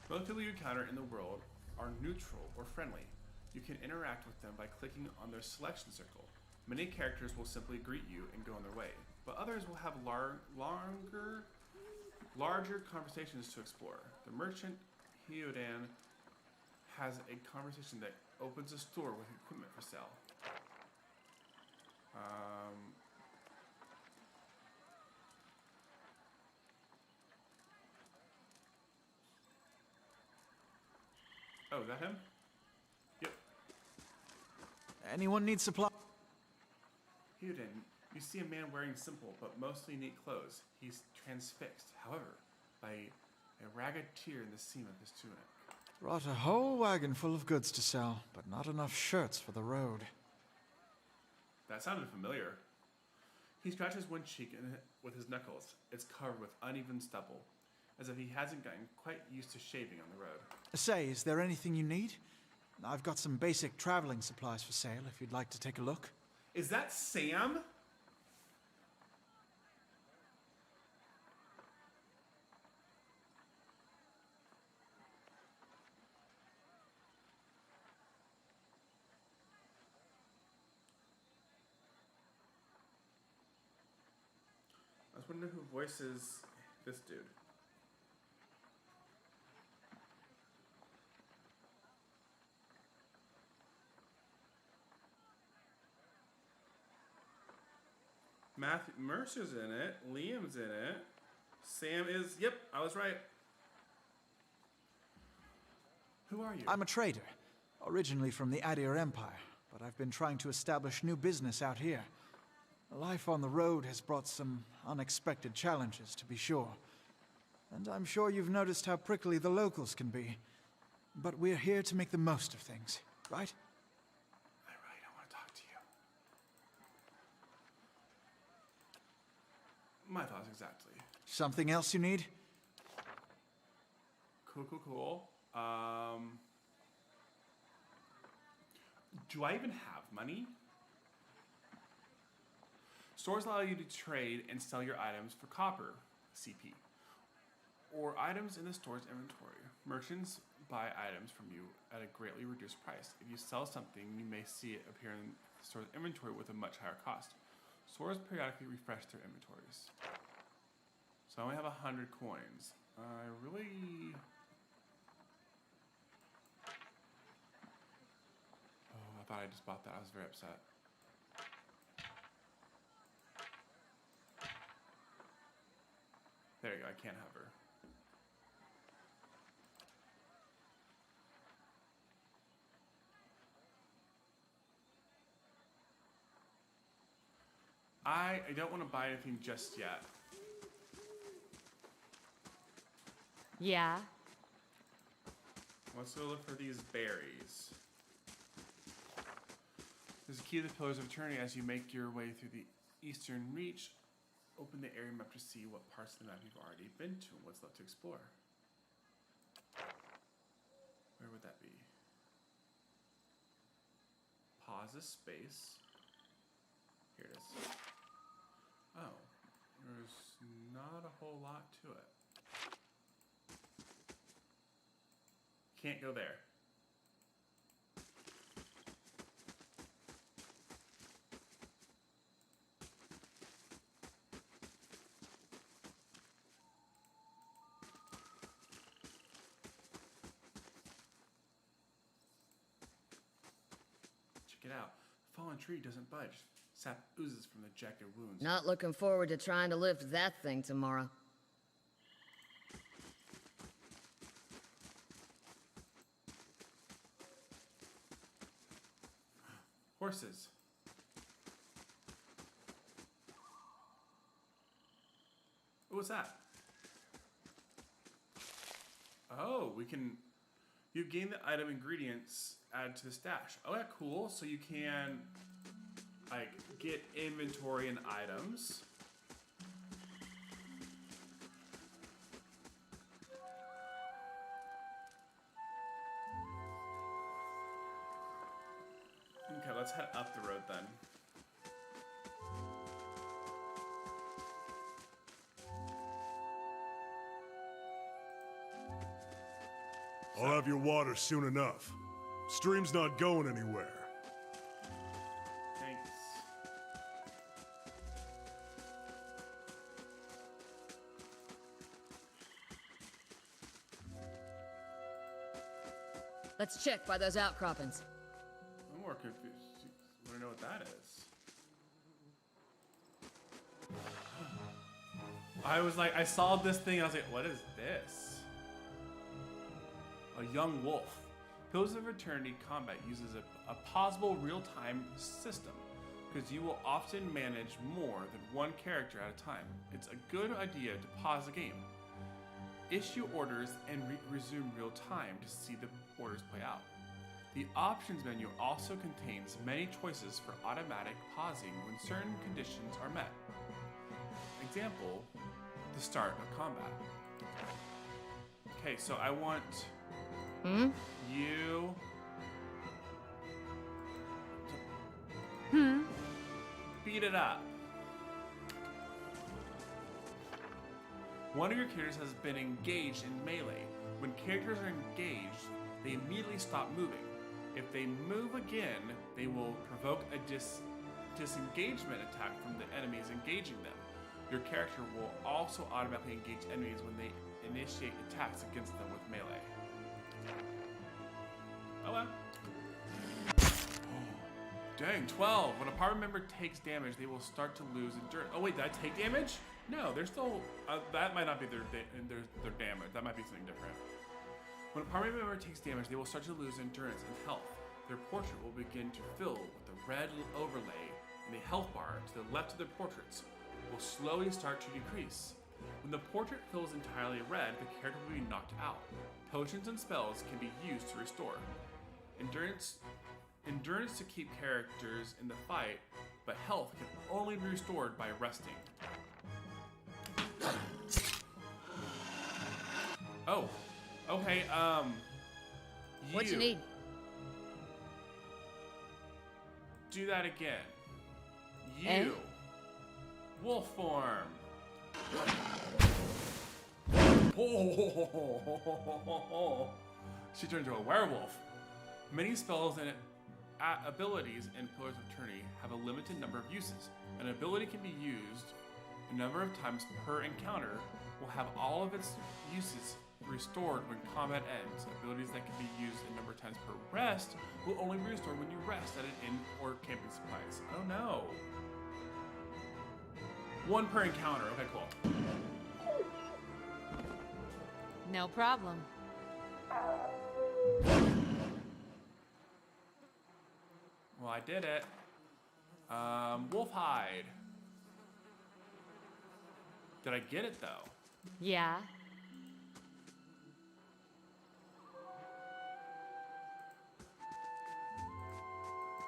Most people you encounter in the world are neutral or friendly. You can interact with them by clicking on their selection circle. Many characters will simply greet you and go on their way, but others will have larger conversations to explore. The merchant Hyodan has a conversation that opens a store with equipment for sale. Oh, is that him? Yep. Anyone need supply? Hyodan, you see a man wearing simple but mostly neat clothes. He's transfixed. However, a ragged tear in the seam of his tunic. Brought a whole wagon full of goods to sell, but not enough shirts for the road. That sounded familiar. He scratches one cheek with his knuckles. It's covered with uneven stubble, as if he hasn't gotten quite used to shaving on the road. Say, is there anything you need? I've got some basic traveling supplies for sale if you'd like to take a look. Is that Sam? I was wondering who voices this dude. Matthew Mercer's in it. Liam's in it. Sam is. Yep, I was right. Who are you? I'm a trader, originally from the Adir Empire, but I've been trying to establish new business out here. Life on the road has brought some unexpected challenges, to be sure. And I'm sure you've noticed how prickly the locals can be. But we're here to make the most of things, right? I really don't want to talk to you. My thoughts exactly. Something else you need? Cool. Do I even have money? Stores allow you to trade and sell your items for copper, CP, or items in the store's inventory. Merchants buy items from you at a greatly reduced price. If you sell something, you may see it appear in the store's inventory with a much higher cost. Stores periodically refresh their inventories. So I only have 100 coins. I really... Oh, I thought I just bought that. I was very upset. There you go, I can't hover. I don't want to buy anything just yet. Yeah? Let's go look for these berries. There's a key to the Pillars of Eternity as you make your way through the Eastern Reach. Open the area map to see what parts of the map you've already been to and what's left to explore. Where would that be? Pause this space. Here it is. Oh, there's not a whole lot to it. Can't go there. Check it out. The fallen tree doesn't budge. Sap oozes from the jagged wounds. Not looking forward to trying to lift that thing tomorrow. Horses. What's that? Oh, we can... You gain the item ingredients added to the stash. Oh, yeah, cool. So you can, like, get inventory and items. Okay, let's head up the road then. I'll have your water soon enough. Stream's not going anywhere. Thanks. Let's check by those outcroppings. I'm more confused. I want to know what that is. I was like, I saw this thing, I was like, what is this? A young wolf. Pillars of Eternity combat uses a pausable real-time system, because you will often manage more than one character at a time. It's a good idea to pause the game. issue orders and resume real time to see the orders play out. The options menu also contains many choices for automatic pausing when certain conditions are met. Example, the start of combat. Okay, so I want you to beat it up. One of your characters has been engaged in melee. When characters are engaged, they immediately stop moving. If they move again, they will provoke a disengagement attack from the enemies engaging them. Your character will also automatically engage enemies when they initiate attacks against them with melee. Oh well. Dang, 12. When a party member takes damage, they will start to lose endurance. Oh wait, did I take damage? No, they're still. That might not be their damage. That might be something different. When a party member takes damage, they will start to lose endurance and health. Their portrait will begin to fill with a red overlay, and the health bar to the left of their portraits will slowly start to decrease. When the portrait fills entirely red, the character will be knocked out. Potions and spells can be used to restore endurance to keep characters in the fight, but health can only be restored by resting. Oh, okay, What you need? Do that again. You. Eh? Wolf form. Oh, she turned into a werewolf. Many spells and abilities in Pillars of Eternity have a limited number of uses. An ability can be used a number of times per encounter, will have all of its uses restored when combat ends. Abilities that can be used a number of times per rest will only be restored when you rest at an inn or camping supplies. Oh no. One per encounter. Okay, cool. No problem. Well, I did it. Wolf hide. Did I get it though? Yeah.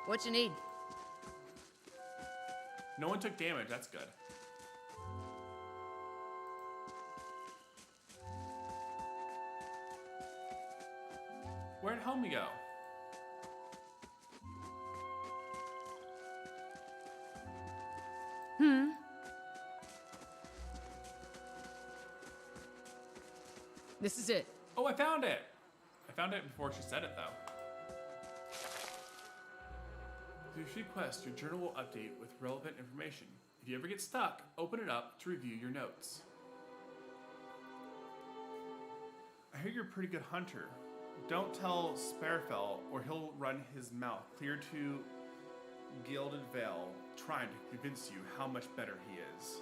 What you need? No one took damage. That's good. Where'd homie go? This is it. Oh, I found it. I found it before she said it though. Through Free Quest, your journal will update with relevant information. If you ever get stuck, open it up to review your notes. I hear you're a pretty good hunter. Don't tell Sparefell or he'll run his mouth clear to Gilded Vale, trying to convince you how much better he is.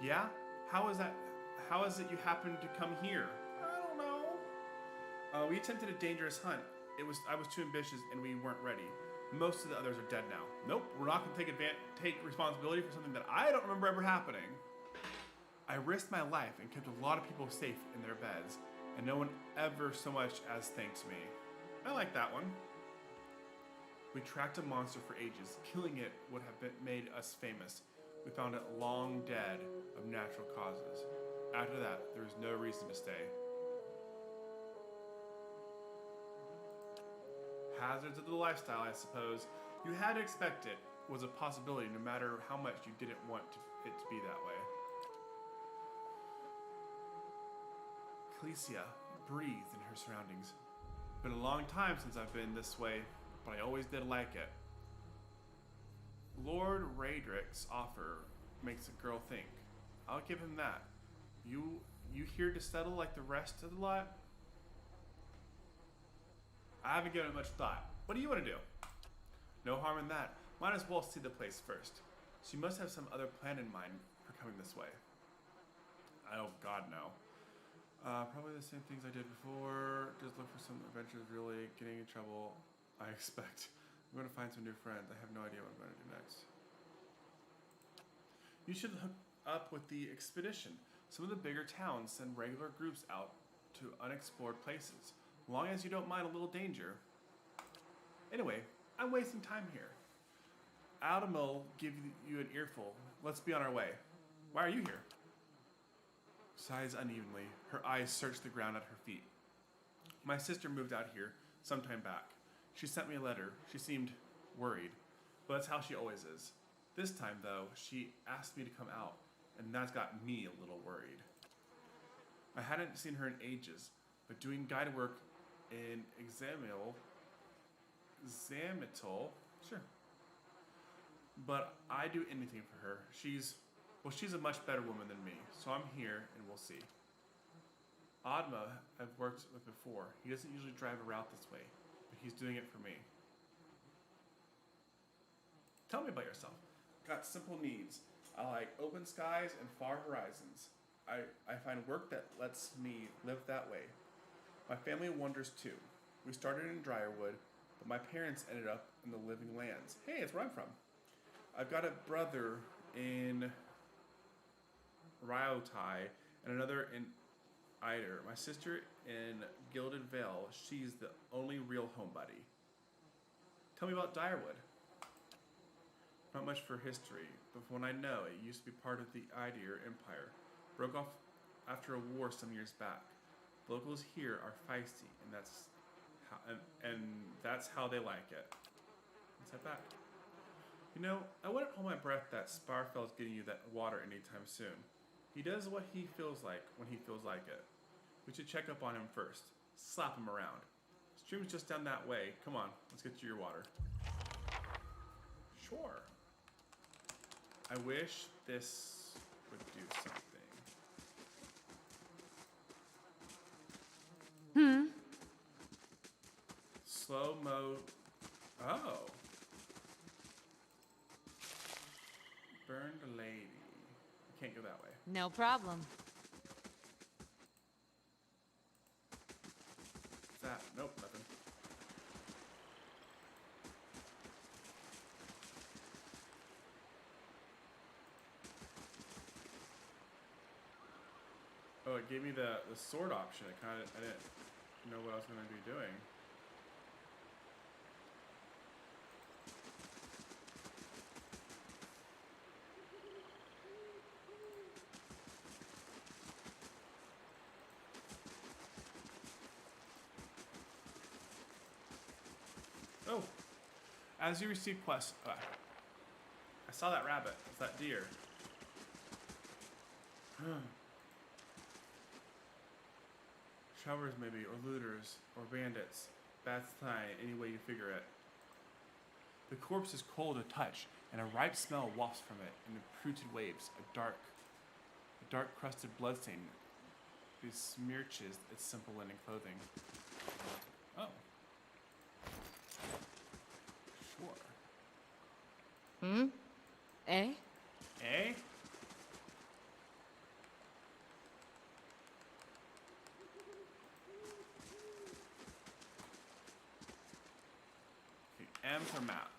Yeah? How is that? How is it you happened to come here? I don't know. We attempted a dangerous hunt. I was too ambitious and we weren't ready. Most of the others are dead now. Nope, we're not gonna take responsibility for something that I don't remember ever happening. I risked my life and kept a lot of people safe in their beds, and no one ever so much as thanks me. I like that one. We tracked a monster for ages. Killing it would have made us famous. We found it long dead of natural causes. After that, there was no reason to stay. Hazards of the lifestyle, I suppose. You had to expect it was a possibility no matter how much you didn't want it to be that way. Clecia breathed in her surroundings. Been a long time since I've been this way, but I always did like it. Lord Raedric's offer makes a girl think. I'll give him that. You here to settle like the rest of the lot? I haven't given it much thought. What do you want to do? No harm in that. Might as well see the place first. She must have some other plan in mind for coming this way. Oh God, no. Probably the same things I did before. Just look for some adventures, really getting in trouble. I expect. I'm going to find some new friends. I have no idea what I'm going to do next. You should hook up with the expedition. Some of the bigger towns send regular groups out to unexplored places, as long as you don't mind a little danger. Anyway, I'm wasting time here. Adam'll give you an earful. Let's be on our way. Why are you here? Sighs unevenly. Her eyes search the ground at her feet. My sister moved out here some time back. She sent me a letter. She seemed worried, but that's how she always is. This time, though, she asked me to come out, and that's got me a little worried. I hadn't seen her in ages, but doing guide work in Xamital, sure. But I do anything for her. She's a much better woman than me, so I'm here and we'll see. Adma I've worked with before. He doesn't usually drive a route this way, but he's doing it for me. Tell me about yourself. Got simple needs. I like open skies and far horizons. I find work that lets me live that way. My family wanders too. We started in Dryerwood, but my parents ended up in the Living Lands. Hey, it's where I'm from. I've got a brother in Ryotai and another in Eider. My sister in Gilded Vale. She's the only real homebody. Tell me about Dryerwood. Not much for history, but from what I know, it used to be part of the Eidir Empire. Broke off after a war some years back. The locals here are feisty, and that's how they like it. Let's head back. You know, I wouldn't hold my breath that Sparfeld's getting you that water anytime soon. He does what he feels like when he feels like it. We should check up on him first. Slap him around. Stream's just down that way. Come on, let's get you your water. Sure. I wish this would do something. Slow mo. Oh. Burned lady. I can't go that way. No problem. What's that? Nope, nothing. Oh, it gave me the sword option. I didn't know what I was going to be doing. Oh, as you receive quests, I saw that rabbit. It's that deer. Shovers maybe, or looters, or bandits. That's fine, any way you figure it. The corpse is cold to touch, and a ripe smell wafts from it in imprinted waves. A dark crusted bloodstain besmirches its simple linen clothing. Oh. Sure. Eh? Eh? M for map.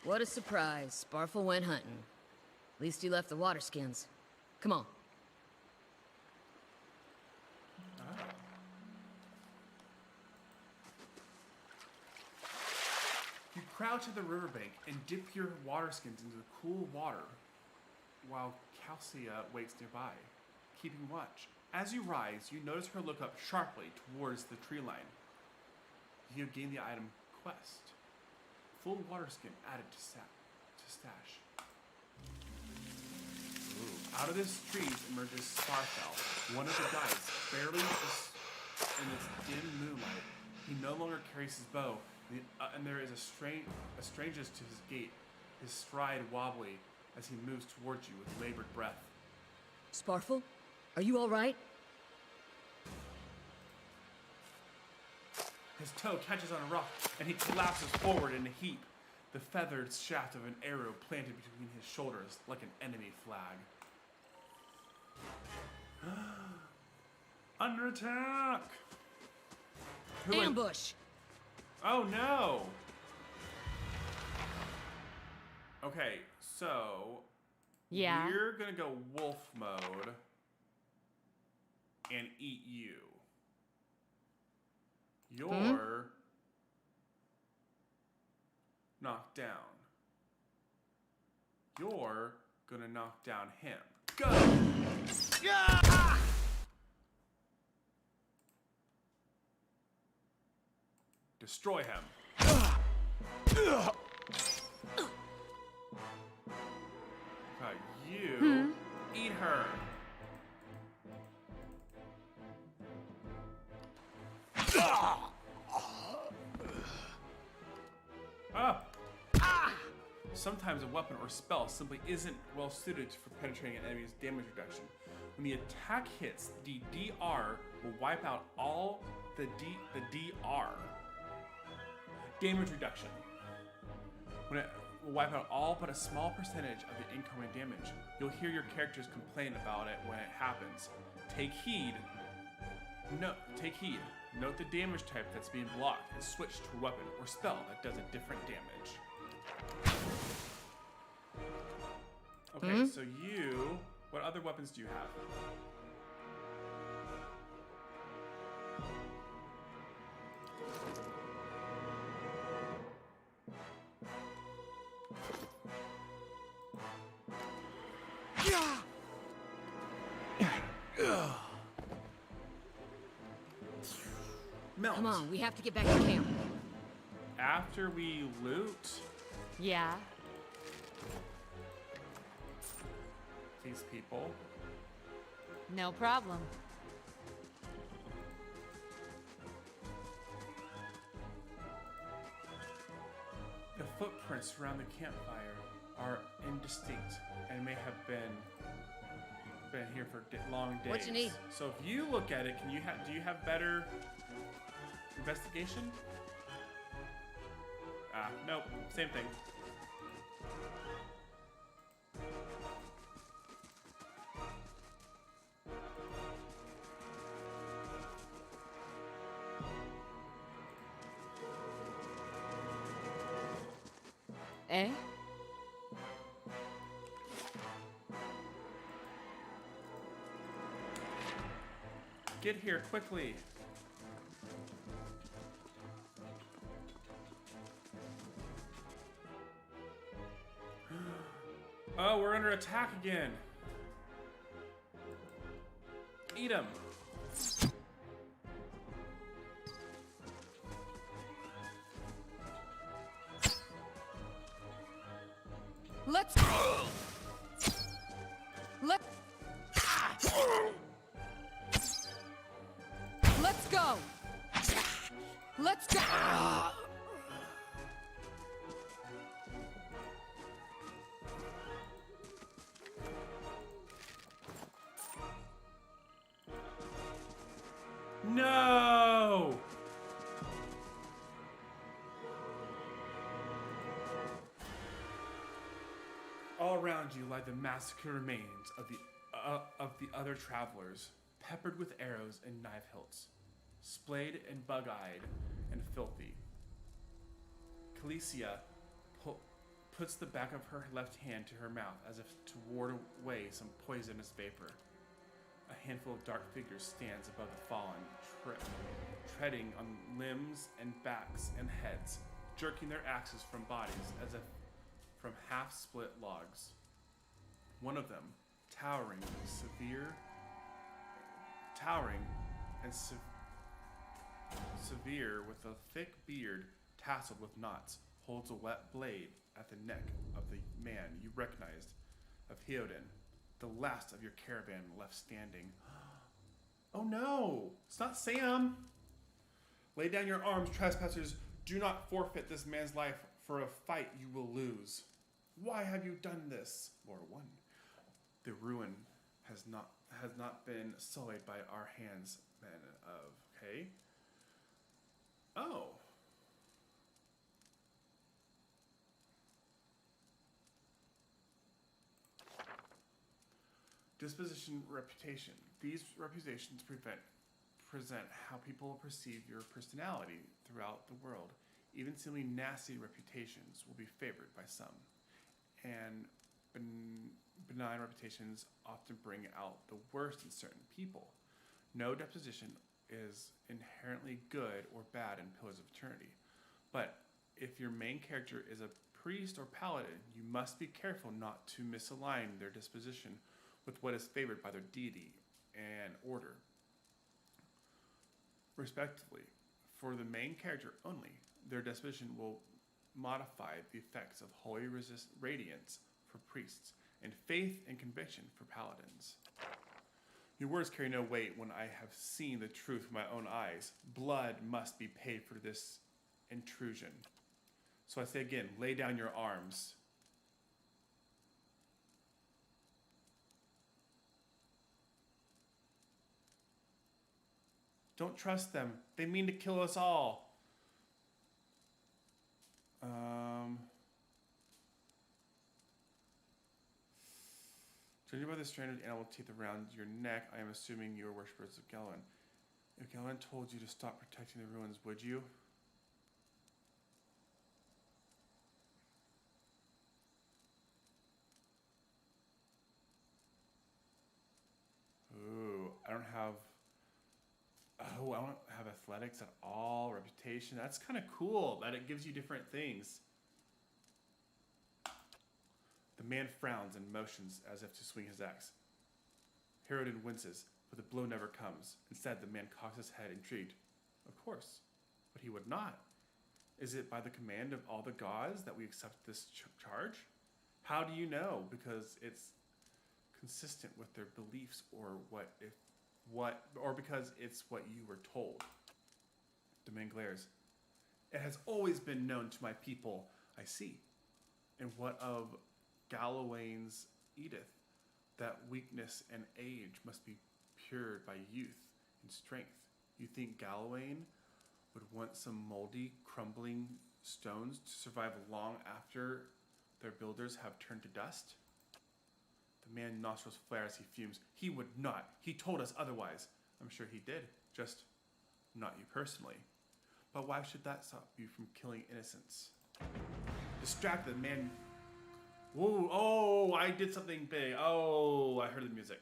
What a surprise. Sparfel went hunting. At least he left the water skins. Come on. You crouch at the riverbank and dip your water skins into the cool water while Calcia waits nearby, keeping watch. As you rise, you notice her look up sharply towards the tree line. You have gained the item Quest. Full water skin added to stash. Ooh. Out of this tree emerges Sparfel, one of the guides, barely in this dim moonlight. He no longer carries his bow, and there is a strangeness to his gait, his stride wobbly as he moves towards you with labored breath. Sparfel? Are you all right? His toe catches on a rock, and he collapses forward in a heap, the feathered shaft of an arrow planted between his shoulders like an enemy flag. Under attack! Ambush! Oh no! Okay, so Yeah. we're gonna go wolf mode and eat you. You're knocked down. You're gonna knock down him. Go! Destroy him. You eat her. Sometimes a weapon or spell simply isn't well suited for penetrating an enemy's damage reduction. When the attack hits, the DR will wipe out all the DR. Damage reduction. When it will wipe out all but a small percentage of the incoming damage. You'll hear your characters complain about it when it happens. Take heed. Take heed. Note the damage type that's being blocked and switch to a weapon or spell that does a different damage. Okay, so what other weapons do you have? Melt. Come on, we have to get back to camp. After we loot Yeah. these people, No problem. the footprints around the campfire are indistinct and may have been here for long days. What you need? So if you look at it, do you have better investigation? Nope, same thing. Eh? Get here quickly. Oh, we're under attack again. Eat him. Let's go. Let's go. No! All around you lie the massacred remains of the other travelers, peppered with arrows and knife hilts, splayed and bug-eyed and filthy. Calicia puts the back of her left hand to her mouth as if to ward away some poisonous vapor. A handful of dark figures stands above the fallen, treading on limbs and backs and heads, jerking their axes from bodies as if from half-split logs. One of them, towering and severe with a thick beard tasseled with knots, holds a wet blade at the neck of the man you recognized of Heoden, the last of your caravan left standing. Oh no! It's not Sam! Lay down your arms, trespassers. Do not forfeit this man's life for a fight you will lose. Why have you done this? Lord 1. The ruin has not been sullied by our hands, men of, okay? Oh. Disposition, reputation. These reputations present how people perceive your personality throughout the world. Even seemingly nasty reputations will be favored by some, and benign reputations often bring out the worst in certain people. No disposition is inherently good or bad in Pillars of Eternity, but if your main character is a priest or paladin, you must be careful not to misalign their disposition with what is favored by their deity and order, respectively. For the main character only, their disposition will modify the effects of holy radiance for priests, and faith and conviction for paladins. Your words carry no weight when I have seen the truth with my own eyes. Blood must be paid for this intrusion. So I say again, lay down your arms. Don't trust them. They mean to kill us all. Judging by the stranded animal teeth around your neck, I am assuming you are worshippers of Gelwin. If Gelwin told you to stop protecting the ruins, would you? Ooh, I don't have athletics at all, reputation. That's kind of cool that it gives you different things. The man frowns and motions as if to swing his axe. Herodin winces, but the blow never comes. Instead, the man cocks his head, intrigued. Of course, but he would not. Is it by the command of all the gods that we accept this charge? How do you know? Because it's consistent with their beliefs, or because it's what you were told. The man glares. It has always been known to my people, I see. And what of Galawain's Edith, that weakness and age must be cured by youth and strength. You think Galawain would want some moldy, crumbling stones to survive long after their builders have turned to dust? The man's nostrils flare as he fumes. He would not. He told us otherwise. I'm sure he did, just not you personally. But why should that stop you from killing innocents? Distracted, the man... Whoa, oh, I did something big. Oh, I heard the music.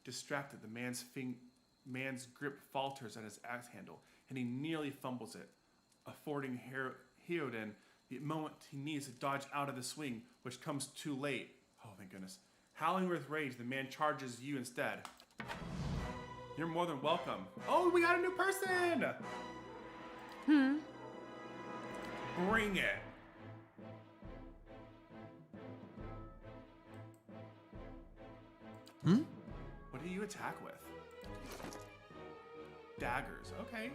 Distracted, the man's grip falters at his axe handle, and he nearly fumbles it, affording Herodin the moment he needs to dodge out of the swing, which comes too late. Oh, thank goodness. Howling with rage, the man charges you instead. You're more than welcome. Oh, we got a new person! Bring it. What do you attack with? Daggers, okay.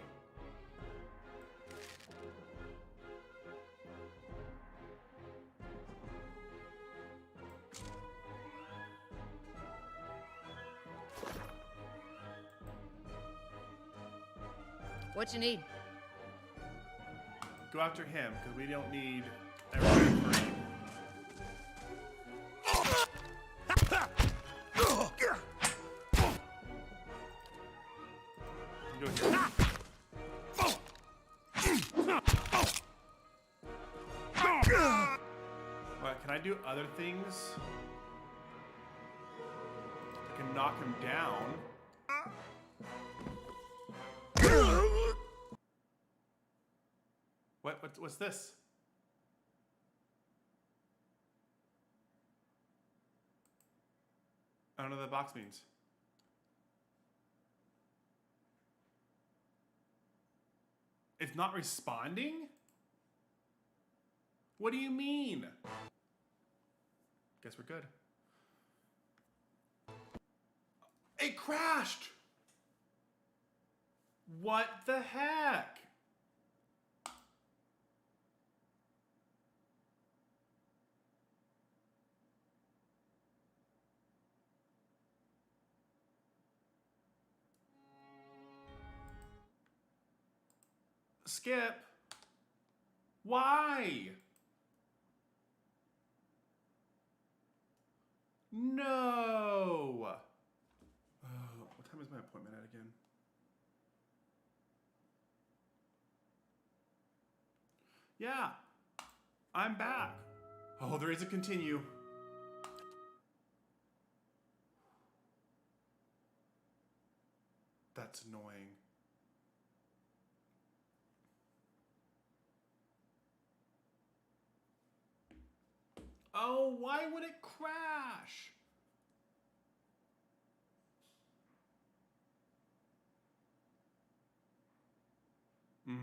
What you need? Go after him, because we don't need everything for him. Do it here. What, can I do other things? I can knock him down. What's this? I don't know what the box means. It's not responding? What do you mean? Guess we're good. It crashed! What the heck? skip. Why? No. What time is my appointment at again? Yeah, I'm back. Oh, there is a continue. That's annoying. Oh, why would it crash? Rude.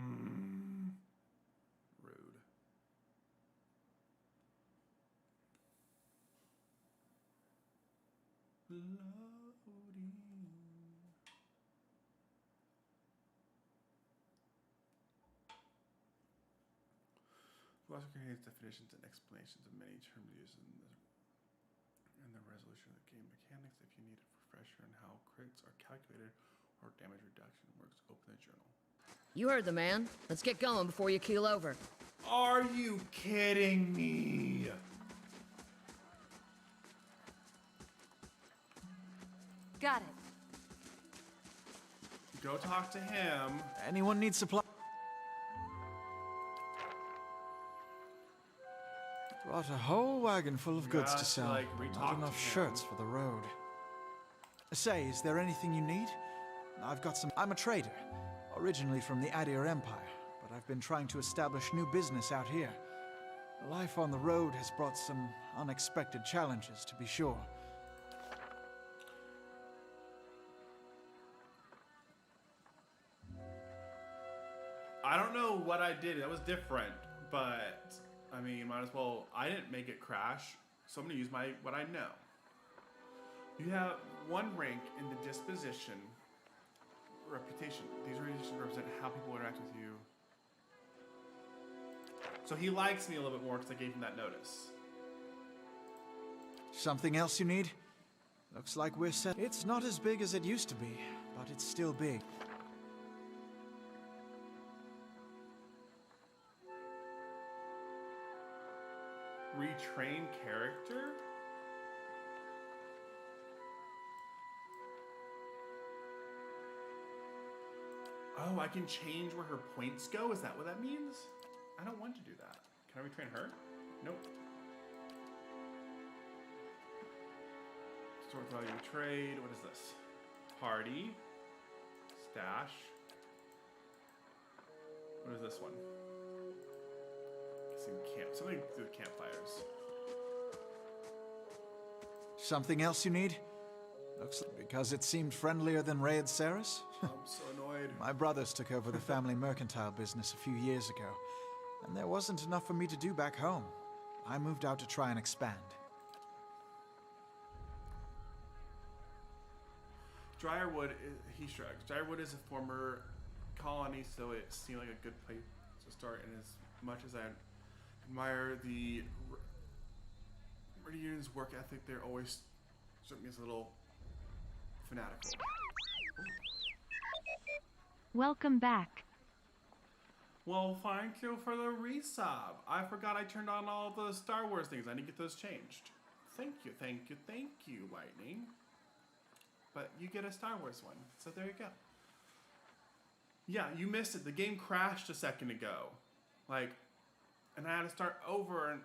Loading. Philosophy contains definitions and explanations of many terms used in the resolution of the game mechanics. If you need a refresher on how crits are calculated or damage reduction works, open the journal. You heard the man. Let's get going before you keel over. Are you kidding me? Got it. Go talk to him. Anyone need supply? Brought a whole wagon full of goods to Gosh, sell. like, Not re-talk enough to him. shirts for the road. Say, is there anything you need? I've got some. I'm a trader, originally from the Adir Empire, but I've been trying to establish new business out here. Life on the road has brought some unexpected challenges, to be sure. I don't know what I did. That was different, but I mean, might as well. I didn't make it crash, so I'm gonna use what I know. You have one rank in the disposition reputation. These reputations represent how people interact with you. So he likes me a little bit more because I gave him that notice. Something else you need? Looks like we're set. It's not as big as it used to be, but it's still big. Retrain character? Oh, I can change where her points go? Is that what that means? I don't want to do that. Can I retrain her? Nope. Store value trade. What is this? Party. Stash. What is this one? Something to do with campfires. Something else you need? Looks like because it seemed friendlier than Raid Saris? I'm so annoyed. My brothers took over the family mercantile business a few years ago, and there wasn't enough for me to do back home. I moved out to try and expand. Dryerwood, he shrugs. Dryerwood is a former colony, so it seemed like a good place to start. And as much as I admire the Meridian's work ethic, they're always struck me as a little fanatical. Welcome back. Well, thank you for the resub. I forgot I turned on all the Star Wars things. I need to get those changed. Thank you, thank you, thank you, Lightning. But you get a Star Wars one, so there you go. Yeah, you missed it. The game crashed a second ago. Like, and I had to start over and...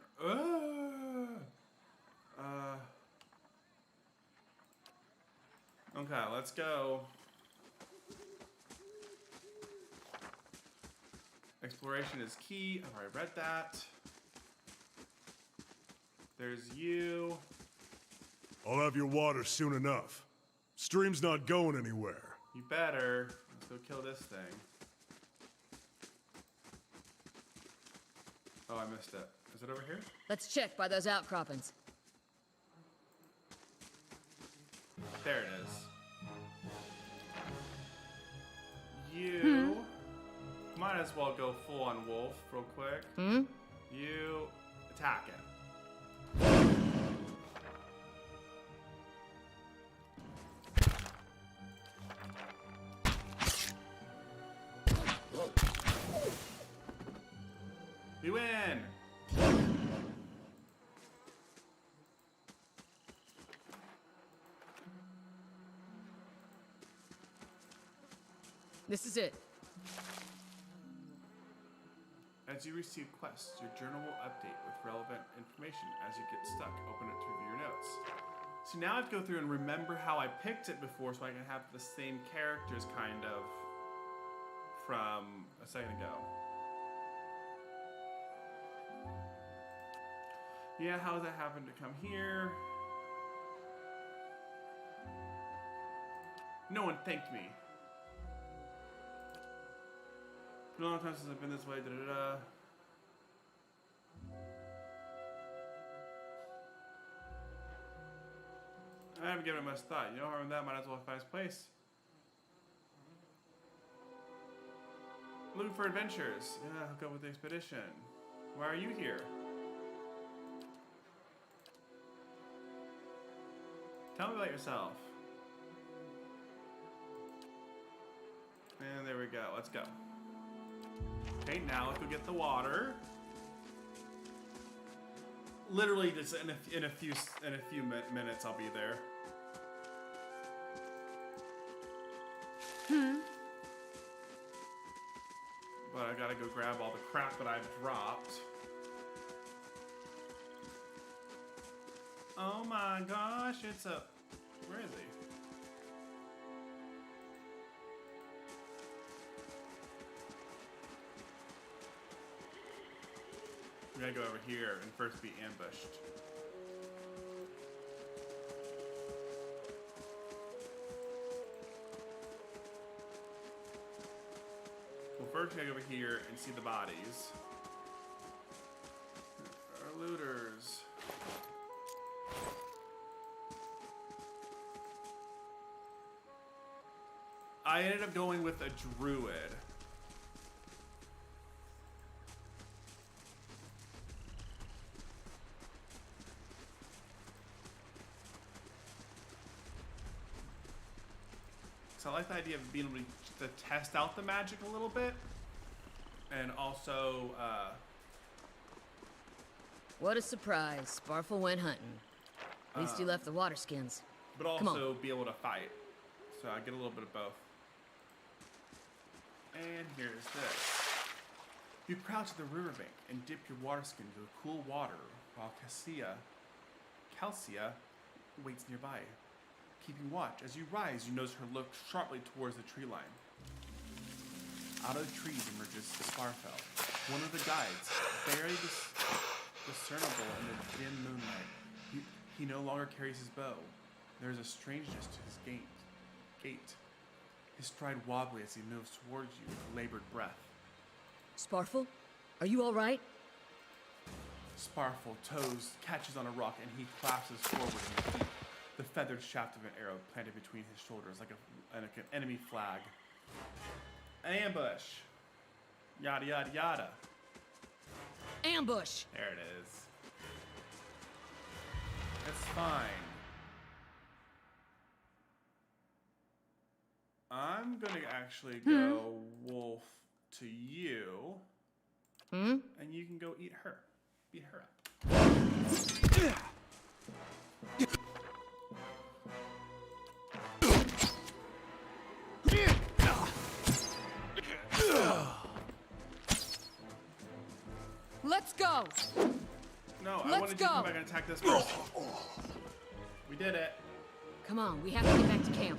Okay, let's go. Exploration is key. I've already read that. There's you. I'll have your water soon enough. Stream's not going anywhere. You better. Let's go kill this thing. Oh, I missed it. Is it over here? Let's check by those outcroppings. There it is. You might as well go full on wolf real quick. You attack it. We win! This is it. As you receive quests, your journal will update with relevant information. As you get stuck, open it to review your notes. So now I have to go through and remember how I picked it before so I can have the same characters kind of from a second ago. Yeah, how does that happen to come here? No one thanked me. Been a long time since I've been this way, da-da-da. I haven't given it much thought. You know, harm in that, might as well find his place. Looking for adventures. Yeah, hook up with the expedition. Why are you here? Tell me about yourself. And there we go. Let's go. Okay, now let's go get the water. Literally, just in a few minutes, I'll be there. But I gotta go grab all the crap that I've dropped. Oh my gosh, it's a... Where is he? We gotta go over here and first be ambushed. Well, first we gotta go over here and see the bodies. Our looters. I ended up going with a druid. So I like the idea of being able to test out the magic a little bit. And also, What a surprise. Sparfle went hunting. At least he left the water skins. but also be able to fight. So I get a little bit of both. And here's this. You crouch at the riverbank and dip your water skin into the cool water while Calcia waits nearby. Keeping watch, as you rise, you notice her look sharply towards the tree line. Out of the trees emerges Sparfell, one of the guides, barely discernible in the dim moonlight. He no longer carries his bow. There is a strangeness to his gait. His stride wobbly as he moves towards you with labored breath. Sparfle? Are you alright? Sparfle, toes, catches on a rock and he collapses forward in defeat. The feathered shaft of an arrow planted between his shoulders like an enemy flag. Ambush! Yada yada yada. Ambush! There it is. It's fine. I'm gonna actually go wolf to you. And you can go eat her. Beat her up. Let's go! No, I Let's wanted you to come go. back and attack this first. We did it. Come on, we have to get back to camp.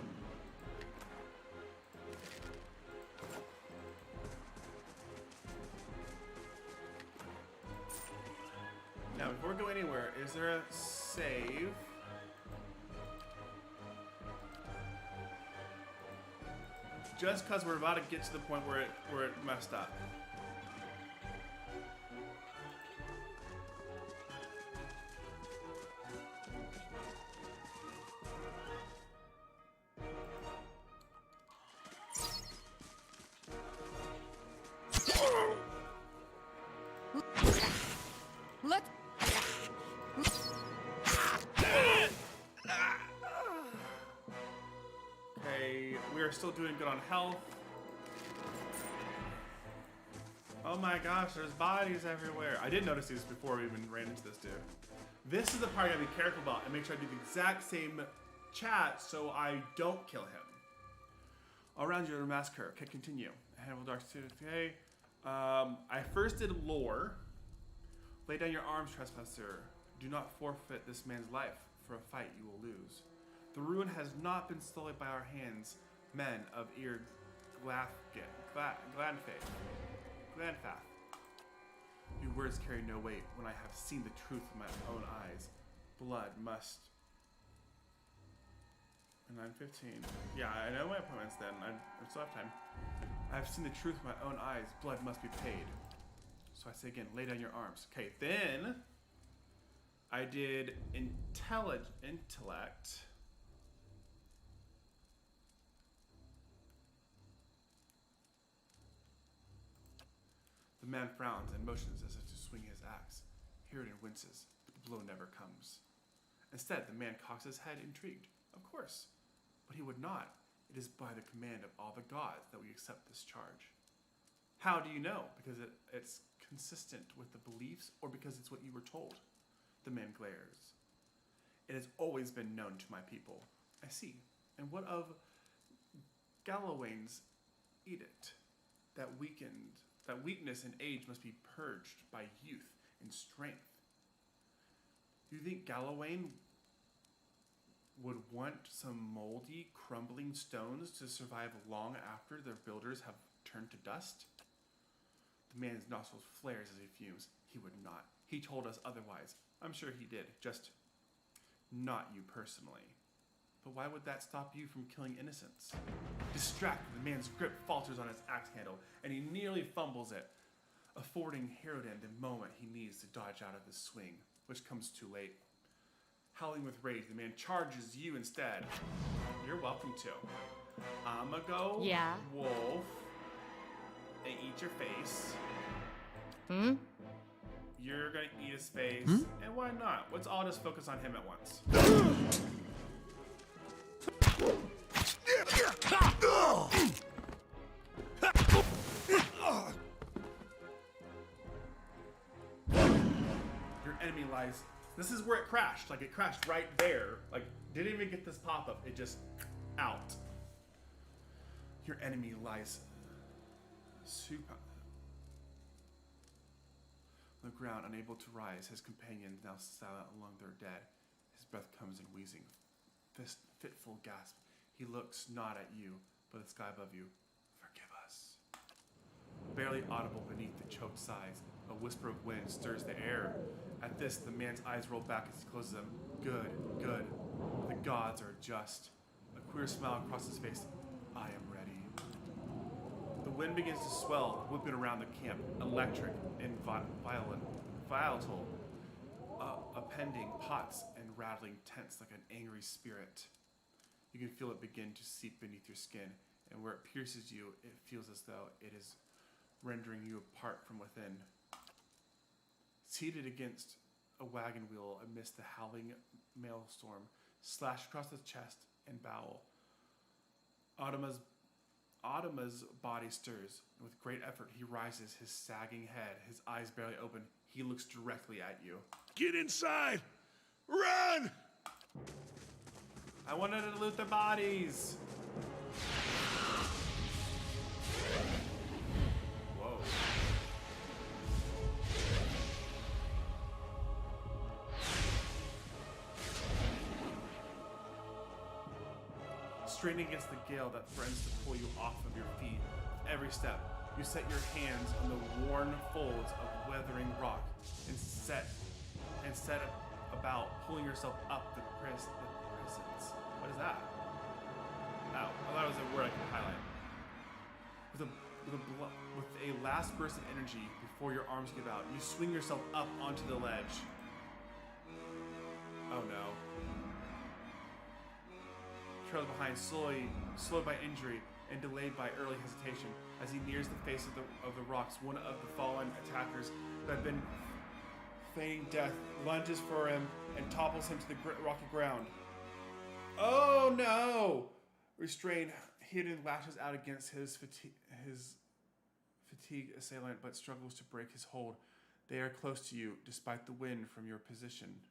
Now, before we go anywhere, is there a save? Just because we're about to get to the point where it messed up. Let's... Okay, we are still doing good on health. Oh my gosh, there's bodies everywhere. I did notice these before we even ran into this dude. This is the part I gotta be careful about and make sure I do the exact same chat so I don't kill him. All around you, massacre. Okay, continue. Hannibal Dark City. Okay. I first did lore. Lay down your arms, trespasser. Do not forfeit this man's life. For a fight you will lose. The ruin has not been sullied by our hands, men of ear Glanfath. Your words carry no weight when I have seen the truth with my own eyes. Blood must. 9:15. Yeah, I know my appointment's then. I still have time. I have seen the truth with my own eyes. Blood must be paid. So I say again, lay down your arms. Okay, then I did intellect. The man frowns and motions as if to swing his axe. Hirden winces, but the blow never comes. Instead, the man cocks his head, intrigued. Of course, but he would not. It is by the command of all the gods that we accept this charge. How do you know? Because it's consistent with the beliefs, or because it's what you were told? The man glares. It has always been known to my people. I see. And what of Galawain's edict? That weakness and age must be purged by youth and strength. Do you think Galawain would want some moldy, crumbling stones to survive long after their builders have turned to dust? The man's nostrils flares as he fumes. He would not. He told us otherwise. I'm sure he did, just not you personally. But why would that stop you from killing innocents? Distracted, the man's grip falters on his axe handle, and he nearly fumbles it, affording Hirden the moment he needs to dodge out of his swing, which comes too late. Howling with rage, the man charges you instead. You're welcome to. I'ma go wolf and eat your face. You're gonna eat his face, and why not? Let's all just focus on him at once. Your enemy lies. This is where it crashed. Like, it crashed right there. Like, didn't even get this pop-up. It just out. Your enemy lies super on the ground, unable to rise. His companions now silent along their dead. His breath comes in wheezing, fitful gasp. He looks not at you, but the sky above you. Forgive us. Barely audible beneath the choked sighs, a whisper of wind stirs the air. At this, the man's eyes roll back as he closes them. Good, good. The gods are just. A queer smile across his face. I am ready. The wind begins to swell, whipping around the camp, electric and volatile, appending pots and rattling tents like an angry spirit. You can feel it begin to seep beneath your skin, and where it pierces you, it feels as though it is rendering you apart from within. Seated against a wagon wheel amidst the howling maelstrom, slashed across the chest and bowel, Automa's body stirs, and with great effort he rises, his sagging head, his eyes barely open. He looks directly at you. Get inside! Run! I wanted to loot the bodies! Whoa. Straining against the gale that threatens to pull you off of your feet. Every step, you set your hands on the worn folds of weathering rock and set about pulling yourself up the presence. What is that? Oh, I thought it was a word I could highlight. With a last burst of energy before your arms give out, you swing yourself up onto the ledge. Oh no. Trailed behind, slowed by injury and delayed by early hesitation. As he nears the face of the rocks, one of the fallen attackers who had been feigning death lunges for him and topples him to the rocky ground. Oh no! Restrained, Hirden lashes out against his fatigued assailant but struggles to break his hold. They are close to you, despite the wind from your position.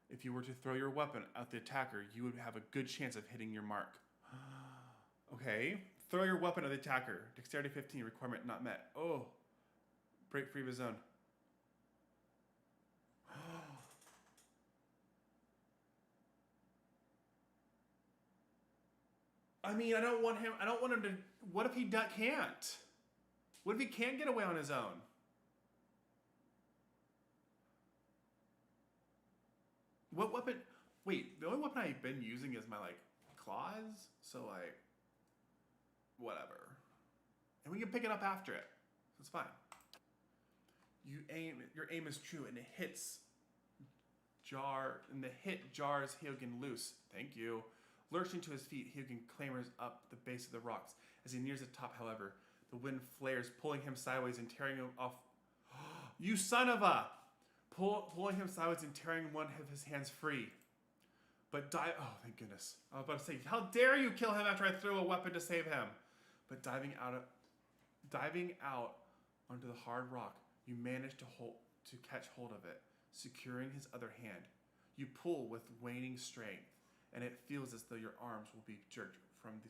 If you were to throw your weapon at the attacker, you would have a good chance of hitting your mark. Okay. Throw your weapon at the attacker. Dexterity 15, requirement not met. Oh. Break free of his zone. I mean, I don't want him to... What if he can't? What if he can't get away on his own? What weapon? Wait, the only weapon I've been using is my, like, claws? So, like, whatever. And we can pick it up after it. It's fine. Your aim is true, and it hits the hit jars Hyogen loose. Thank you. Lurching to his feet, Hyogen clambers up the base of the rocks. As he nears the top, however, the wind flares, pulling him sideways and tearing him off. You son of a! Pulling him sideways and tearing one of his hands free. But oh, thank goodness. I was about to say, how dare you kill him after I threw a weapon to save him? But diving out onto the hard rock, you manage to catch hold of it, securing his other hand. You pull with waning strength, and it feels as though your arms will be jerked from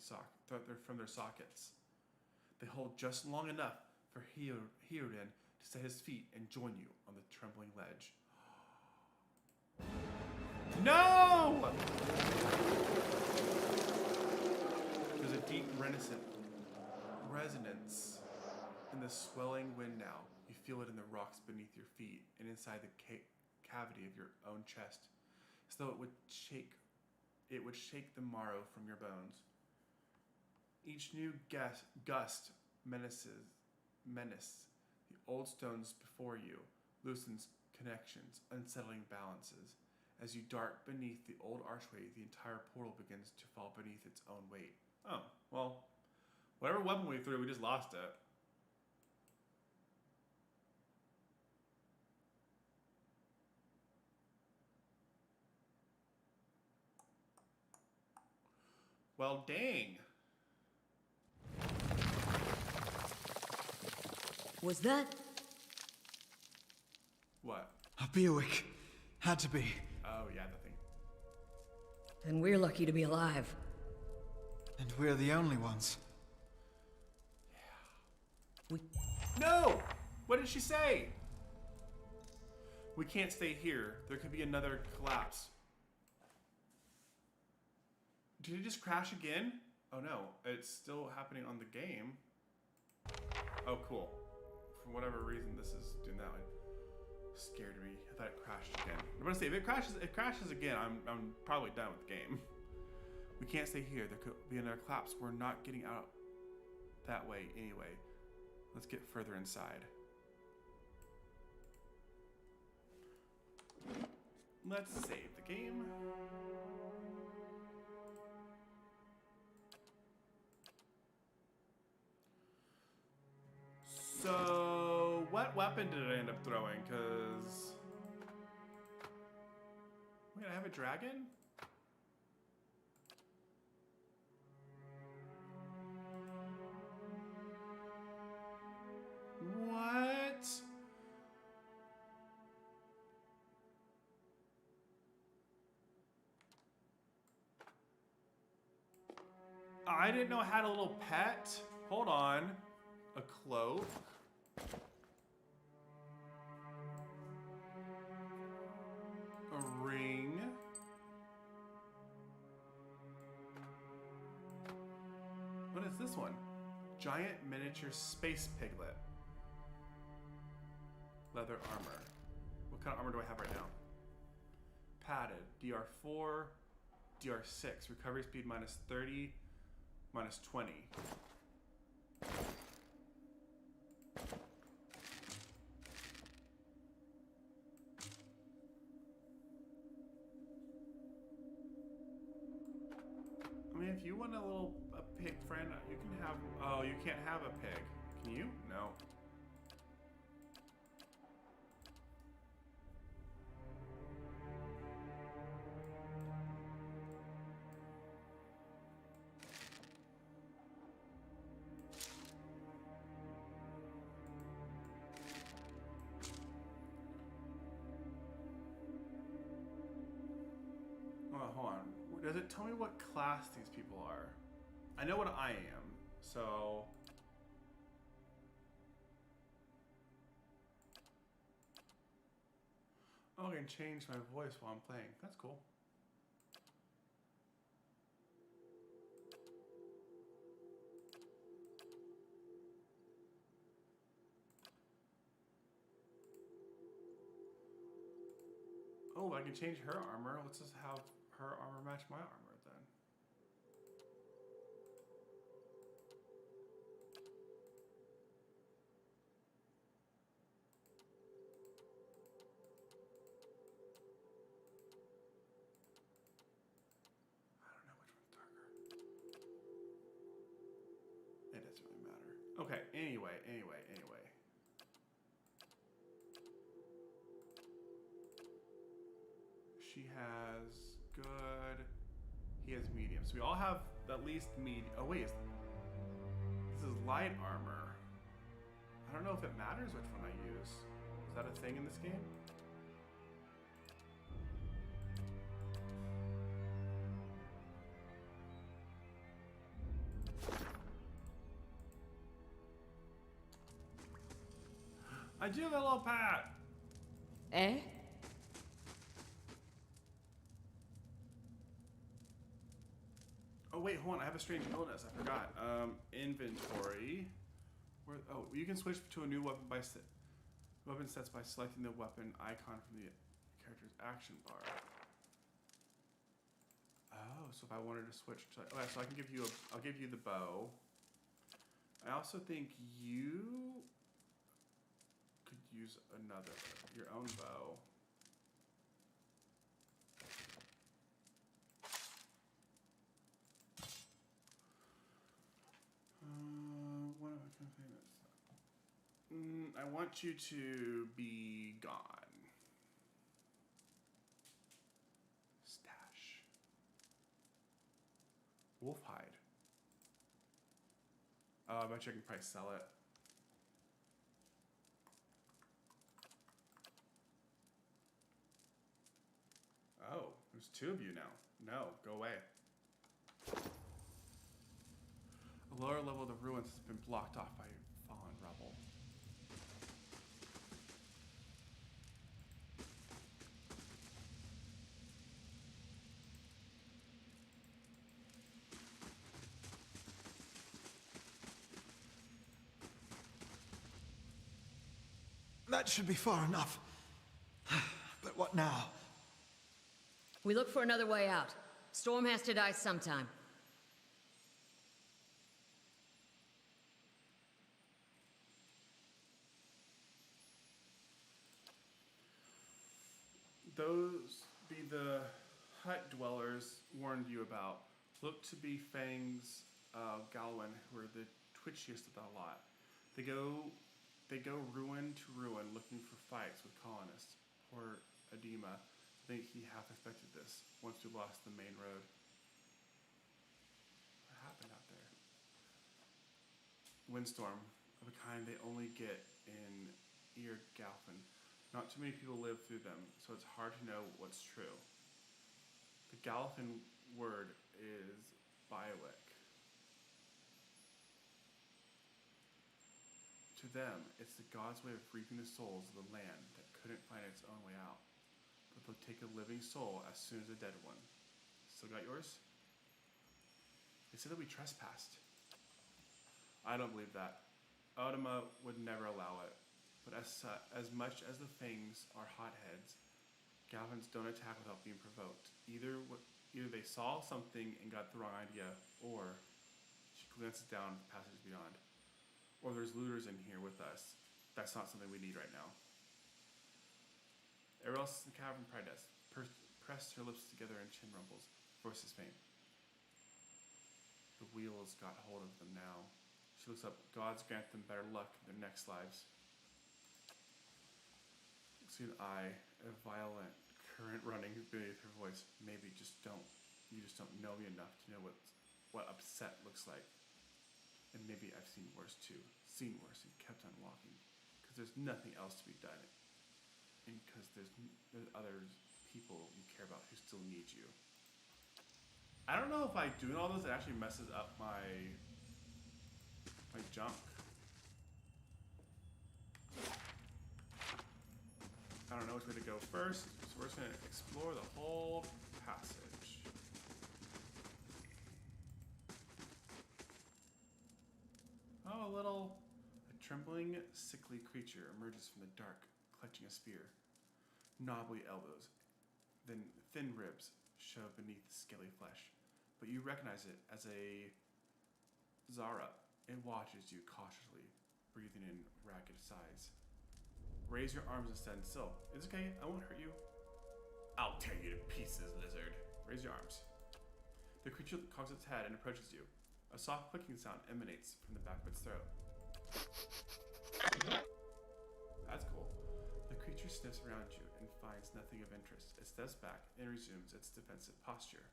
their sockets. They hold just long enough for Hyoden to set his feet and join you on the trembling ledge. No! There's a deep resonance in the swelling wind now. You feel it in the rocks beneath your feet and inside the cavity of your own chest, as though it would shake the marrow from your bones. Each new gust menace the old stones before you, loosens connections, unsettling balances. As you dart beneath the old archway, the entire portal begins to fall beneath its own weight. Oh, well, whatever weapon we threw, we just lost it. Well, dang. Was that? What? A Buick. Had to be. Oh, yeah, the thing. Then we're lucky to be alive. And we're the only ones. No! What did she say? We can't stay here. There could be another collapse. Did it just crash again? Oh no, it's still happening on the game. Oh, cool. For whatever reason, this is doing that. Scared me. I thought it crashed again. I'm gonna say if it crashes again, I'm probably done with the game. We can't stay here. There could be another collapse. We're not getting out that way anyway. Let's get further inside. Let's save the game. So, what weapon did I end up throwing? Because... Wait, I have a dragon? What? I didn't know I had a little pet. Hold on. A cloak. A ring. What is this one? Giant miniature space piglet. Leather armor. What kind of armor do I have right now? Padded. DR4, DR6. Recovery speed minus 30, minus 20. I mean, if you want a pig friend, you can have. Oh, you can't have a pig. Can you? No. hold on. Does it tell me what class these people are? I know what I am, so... Oh, I can change my voice while I'm playing. That's cool. Oh, I can change her armor. Let's just have her armor match my armor then. I don't know which one's darker. It doesn't really matter. Okay, anyway. She has good. He has medium. So we all have at least medium. Oh wait, this is light armor. I don't know if it matters which one I use. Is that a thing in this game? I do have a little pat. Eh? Oh wait, hold on. I have a strange illness. I forgot. Inventory. Where? Oh, you can switch to a new weapon by weapon sets by selecting the weapon icon from the character's action bar. Oh, so if I wanted to switch to, oh, yeah, so I can give you I'll give you the bow. I also think you could use your own bow. What am I gonna say? I want you to be gone. Stash. Wolf hide. Oh, I bet you I can probably sell it. Oh, there's two of you now. No, go away. The lower level of the ruins has been blocked off by fallen rubble. That should be far enough. But what now? We look for another way out. Storm has to die sometime. Those be the hut dwellers warned you about. Look to be Fang's Galwan, who are the twitchiest of the lot. They go ruin to ruin looking for fights with colonists. Poor Edema, I think he half expected this once we lost the main road. What happened out there? Windstorm, of a kind they only get in Eir Galfin. Not too many people live through them, so it's hard to know what's true. The Galfin word is Biowick. To them, it's the god's way of reaping the souls of the land that couldn't find its own way out. But they'll take a living soul as soon as a dead one. Still got yours? They said that we trespassed. I don't believe that. Odama would never allow it. But as much as the Fangs are hotheads, Galvins don't attack without being provoked. Either they saw something and got the wrong idea, or she glances down the passage beyond. Or there's looters in here with us. That's not something we need right now. Eros in the cavern pressed her lips together and chin rumbles. Voices faint. The wheels got hold of them now. She looks up. Gods grant them better luck in their next lives. See an eye, a violent current running beneath her voice. Maybe you just don't know me enough to know what upset looks like. And maybe I've seen worse too. Seen worse and kept on walking. Because there's nothing else to be done. And because there's other people you care about who still need you. I don't know if by doing all this it actually messes up my junk. I don't know which way to go first, so we're just gonna explore the whole passage. Oh, a trembling, sickly creature emerges from the dark, clutching a spear. Knobbly elbows, then thin ribs show beneath the scaly flesh, but you recognize it as a Zara. It watches you cautiously, breathing in ragged sighs. Raise your arms and stand still. It's okay, I won't hurt you. I'll tear you to pieces, lizard. Raise your arms. The creature cocks its head and approaches you. A soft clicking sound emanates from the back of its throat. That's cool. The creature sniffs around you and finds nothing of interest. It steps back and resumes its defensive posture.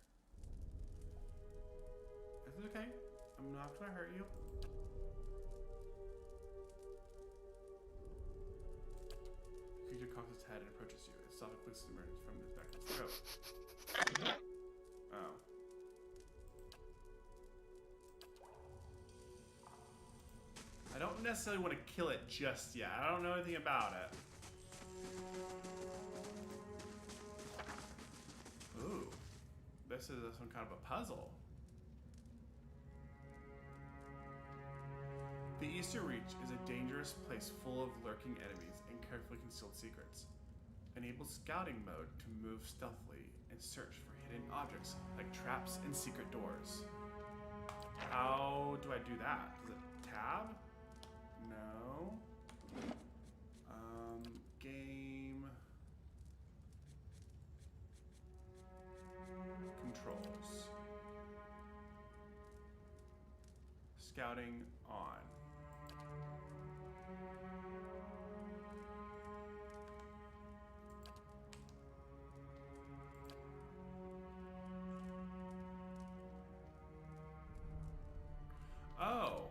Is it okay? I'm not gonna hurt you. The creature cocks its head and approaches you. It softly clicks emerges from the back of its throat. Oh. I don't necessarily want to kill it just yet. I don't know anything about it. Ooh. This is some kind of a puzzle. The Eastern Reach is a dangerous place full of lurking enemies and carefully concealed secrets. Enable scouting mode to move stealthily and search for hidden objects like traps and secret doors. How do I do that? Is it tab? No. Game. Controls. Scouting on. Oh.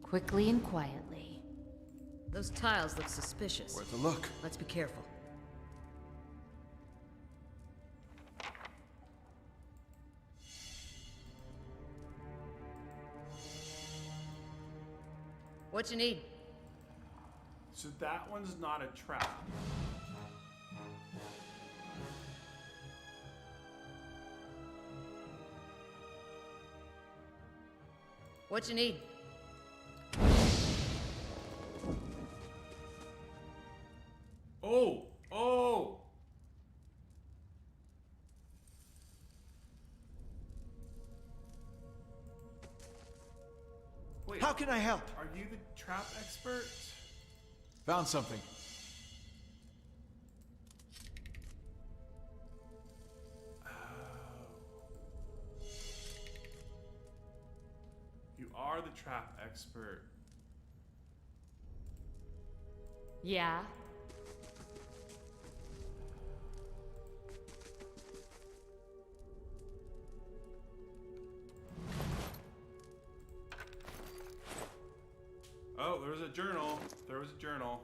Quickly and quietly. Those tiles look suspicious. Worth a look. Let's be careful. What you need? So that one's not a trap. What you need? Oh! Oh! Wait, How can I help? are you the trap expert? Found something. You are the trap expert. Yeah? Oh, there was a journal. There was a journal.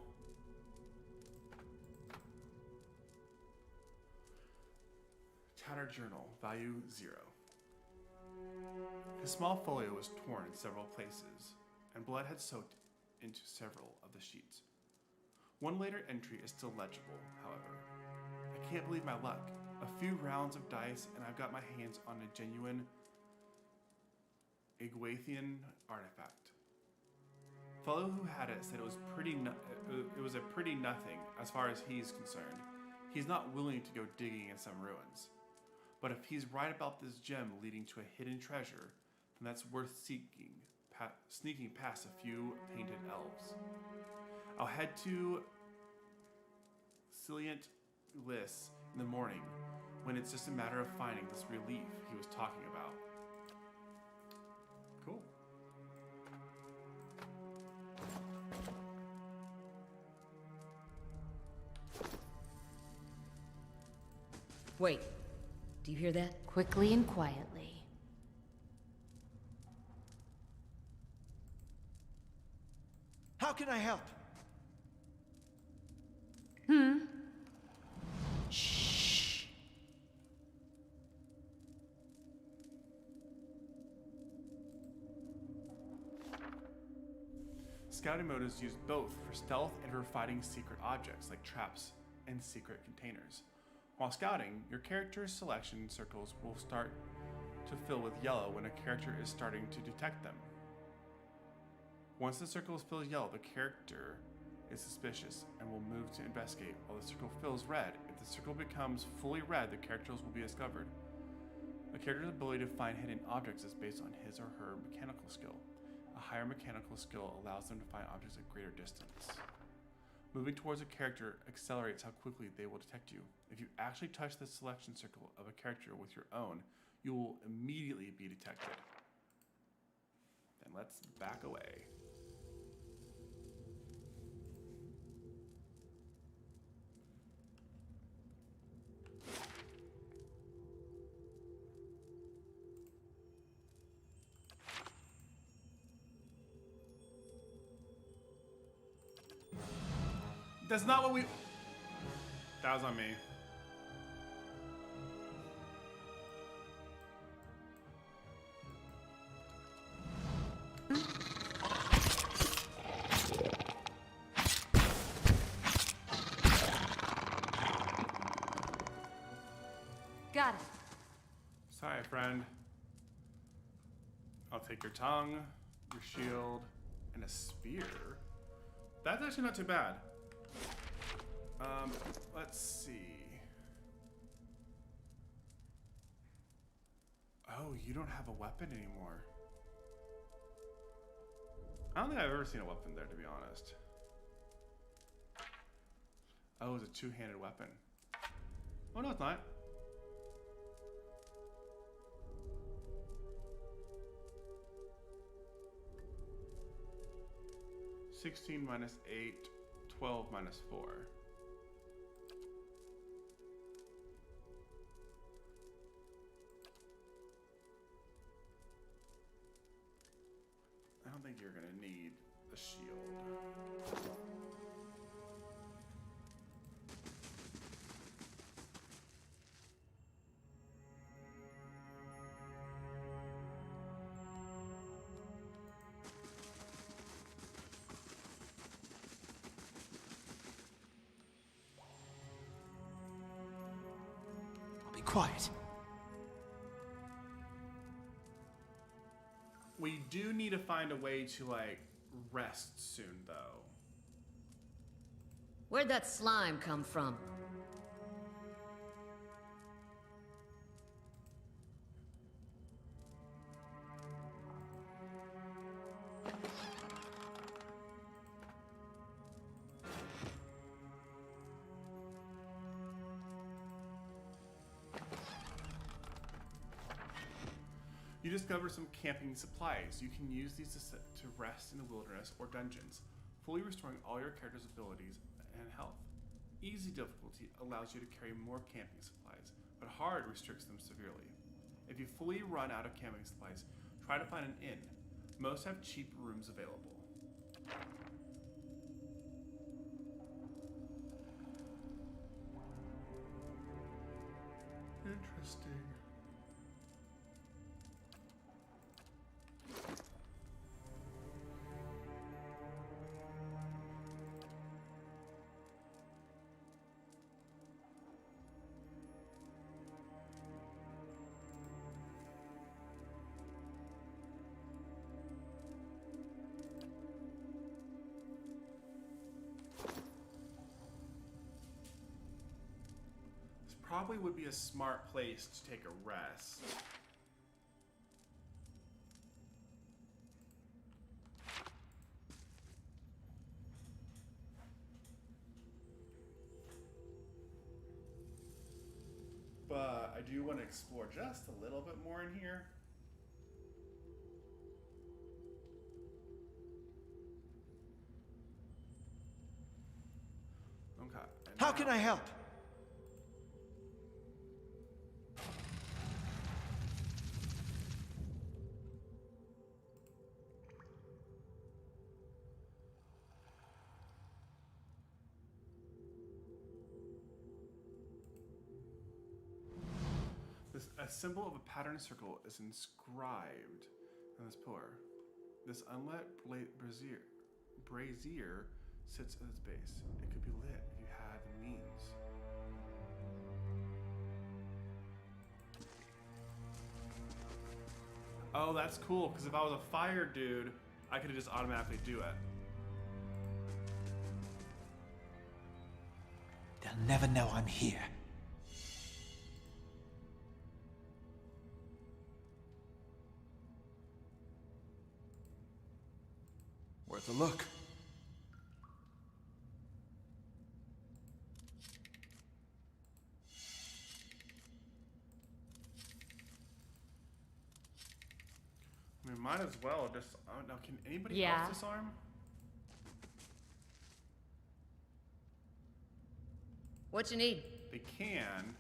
Tattered journal, value 0. His small folio was torn in several places, and blood had soaked into several of the sheets. One later entry is still legible, however. I can't believe my luck. A few rounds of dice, and I've got my hands on a genuine Iguathian artifact. Fellow who had it said it was a pretty nothing as far as he's concerned. He's not willing to go digging in some ruins. But if he's right about this gem leading to a hidden treasure, then that's worth sneaking past a few painted elves. I'll head to Cilliant Liss in the morning, when it's just a matter of finding this relief he was talking about. Cool. Wait. Do you hear that? Quickly and quietly. How can I help? Shh. Scouting mode is used both for stealth and for fighting secret objects like traps and secret containers. While scouting, your character's selection circles will start to fill with yellow when a character is starting to detect them. Once the circle fills yellow, the character is suspicious and will move to investigate, while the circle fills red. If the circle becomes fully red, the characters will be discovered. A character's ability to find hidden objects is based on his or her mechanical skill. A higher mechanical skill allows them to find objects at greater distance. Moving towards a character accelerates how quickly they will detect you. If you actually touch the selection circle of a character with your own, you will immediately be detected. Then let's back away. That's not what we... That was on me. Got it. Sorry, friend. I'll take your tongue, your shield, and a spear. That's actually not too bad. Let's see. Oh, you don't have a weapon anymore. I don't think I've ever seen a weapon there, to be honest. Oh, it's a two-handed weapon. Oh, no, it's not. (16 minus 8, 12 minus 4). I don't think you're gonna need a shield. Be quiet. We do need to find a way to, like, rest soon, though. Where'd that slime come from? You discover some camping supplies. You can use these to rest in the wilderness or dungeons, fully restoring all your character's abilities and health. Easy difficulty allows you to carry more camping supplies, but hard restricts them severely. If you fully run out of camping supplies, try to find an inn. Most have cheap rooms available. Interesting. Probably would be a smart place to take a rest. But I do want to explore just a little bit more in here. Okay. How can I help? A symbol of a patterned circle is inscribed on this pillar. This unlit brazier sits at its base. It could be lit if you had the means. Oh, that's cool, because if I was a fire dude, I could just automatically do it. They'll never know I'm here. Worth a look. I mean, might as well just. Oh, now, can anybody Yeah. else disarm? What you need? They can,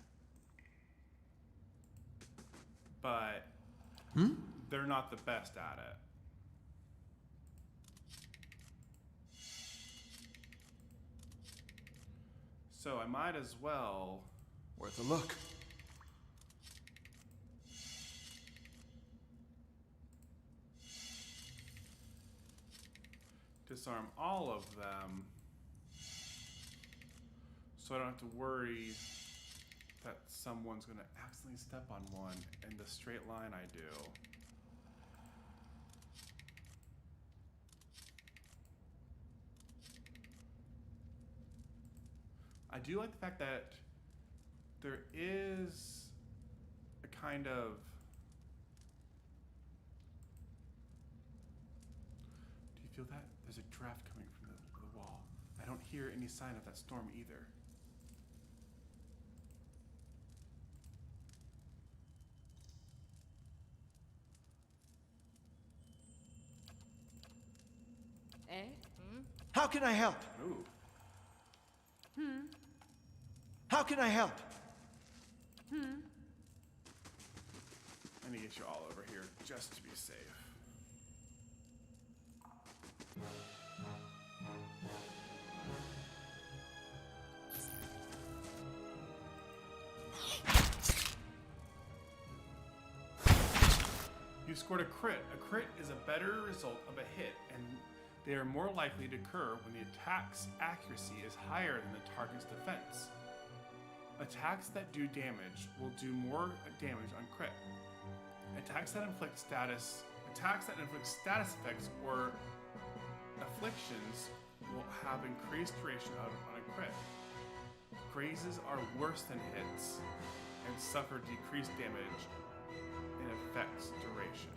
but they're not the best at it. So I might as well. Worth a look. Disarm all of them, so I don't have to worry that someone's gonna accidentally step on one in the straight line I do. I do like the fact that there is a kind of do you feel that? There's a draft coming from the wall. I don't hear any sign of that storm either. Eh? How can I help? Ooh. How can I help? I need to get you all over here just to be safe. You scored a crit. A crit is a better result of a hit, and they are more likely to occur when the attack's accuracy is higher than the target's defense. Attacks that do damage will do more damage on crit. Attacks that inflict status effects or afflictions will have increased duration on a crit. Grazes are worse than hits and suffer decreased damage in effect's duration.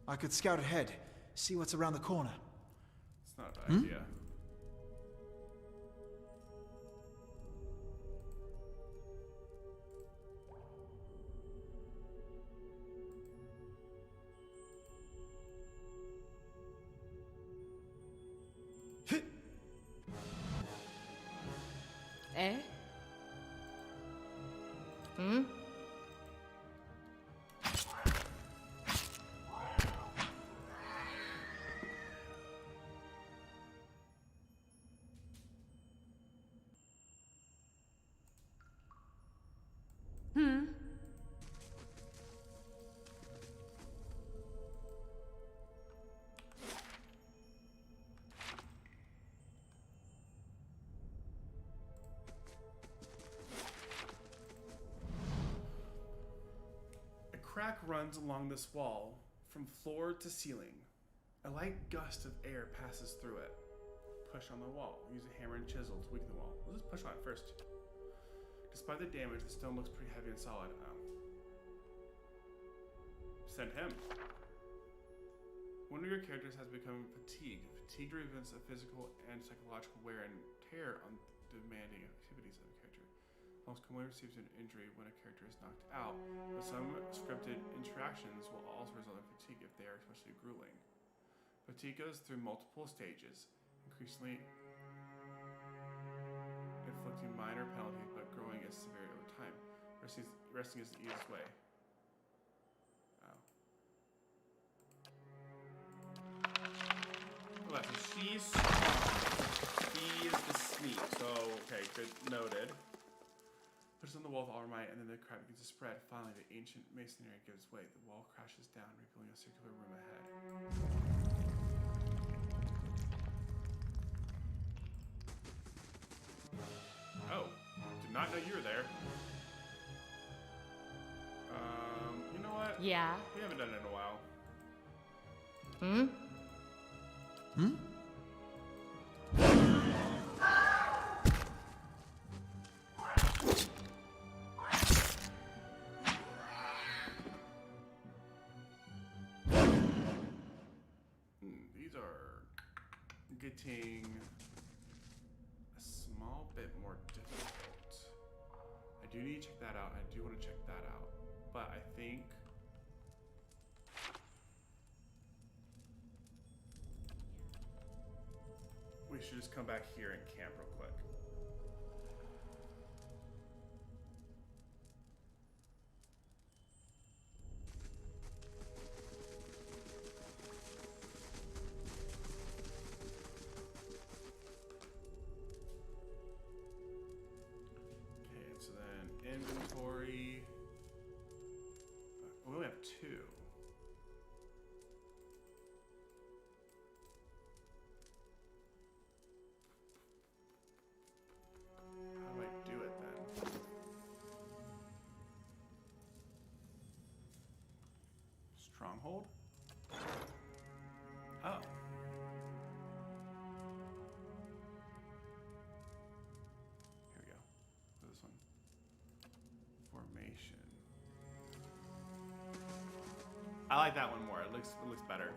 I could scout ahead, see what's around the corner. It's not a bad idea. Eh? A crack runs along this wall from floor to ceiling. A light gust of air passes through it. Push on the wall. Use a hammer and chisel to weaken the wall. We'll just push on it first. Despite the damage, the stone looks pretty heavy and solid. Oh. Send him. One of your characters has become fatigued. Fatigue represents a physical and psychological wear and tear on demanding activities of a character. Most commonly receives an injury when a character is knocked out, but some scripted interactions will also result in fatigue if they are especially grueling. Fatigue goes through multiple stages, increasingly inflicting minor penalties but growing as severity over time. Resting is the easiest way. Oh. Well, so she's strong. He is the sneak. So, okay, good, noted. Pushes on the wall with all her might, and then the crowd begins to spread. Finally, the ancient masonry gives way. The wall crashes down, revealing a circular room ahead. Oh, did not know you were there. You know what? Yeah. We haven't done it in a while. Hmm? These are getting a small bit more difficult. I do need to check that out. I do want to check that out. But I think we should just come back here and camp real quick. Okay, so then inventory. We only have 2. How do I do it then? Stronghold? Oh. Here we go. This one. Formation. I like that one more. It looks better.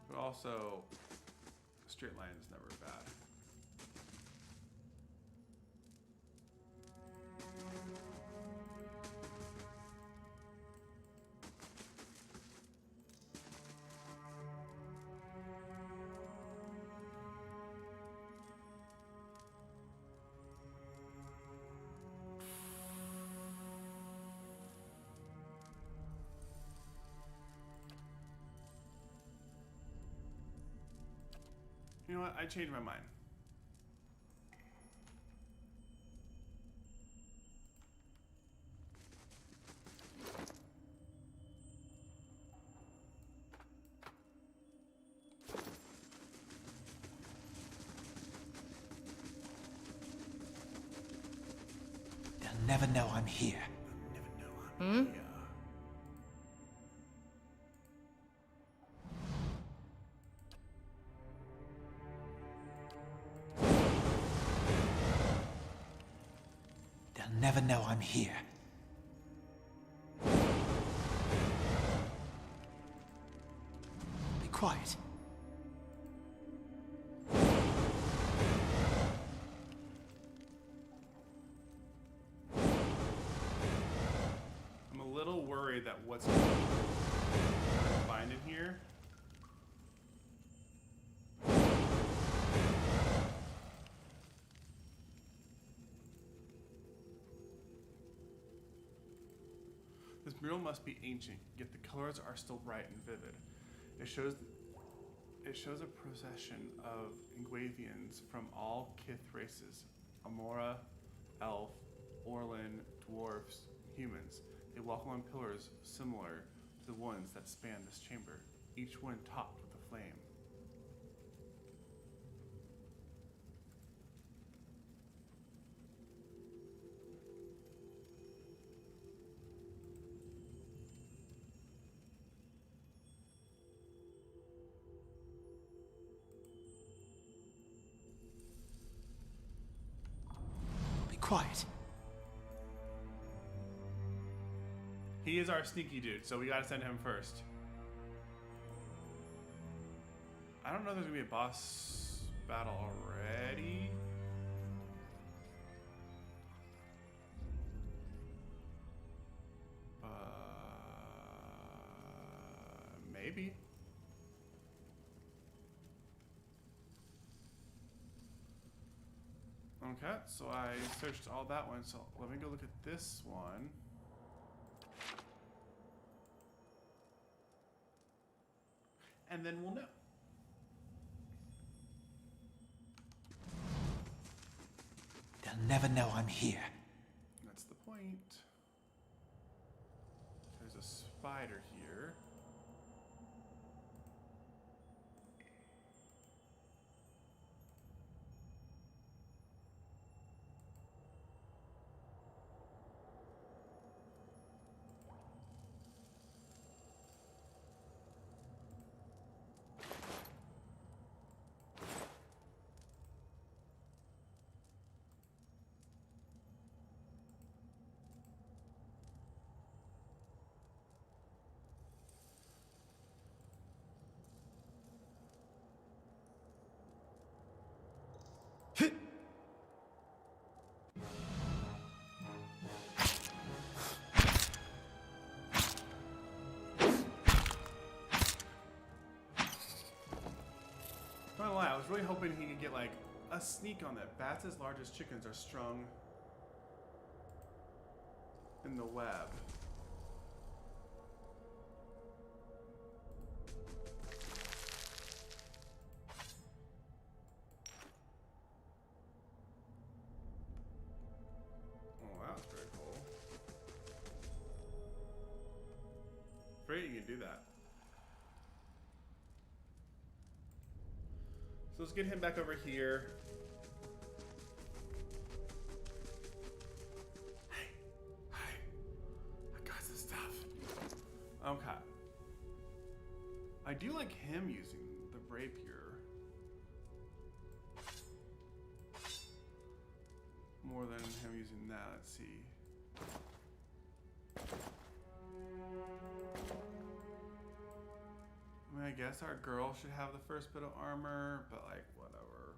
But also, straight line is never bad. You know what? I changed my mind. They'll never know I'm here. Yeah. They'll never know I'm here. Be quiet. I'm a little worried that what's going to find in here. This mural must be ancient, yet the colors are still bright and vivid. It shows a procession of Ingwavians from all Kith races: Amora, Elf, Orlin, Dwarfs, humans. They walk along pillars similar to the ones that span this chamber, each one topped with a flame. Be quiet. He is our sneaky dude, so we gotta send him first. I don't know if there's gonna be a boss battle already. Maybe. Okay, so I searched all that one, so let me go look at this one. And then we'll know. They'll never know I'm here. That's the point. There's a spider here. Not gonna lie, I was really hoping he could get like a sneak on that. Bats as large as chickens are strung in the web. Oh, that was very cool. Afraid you can do that. So let's get him back over here. Hey, I got some stuff. Okay. I do like him using the rapier more than him using that. Let's see. I mean, I guess our girl should have the first bit of armor, but like, whatever.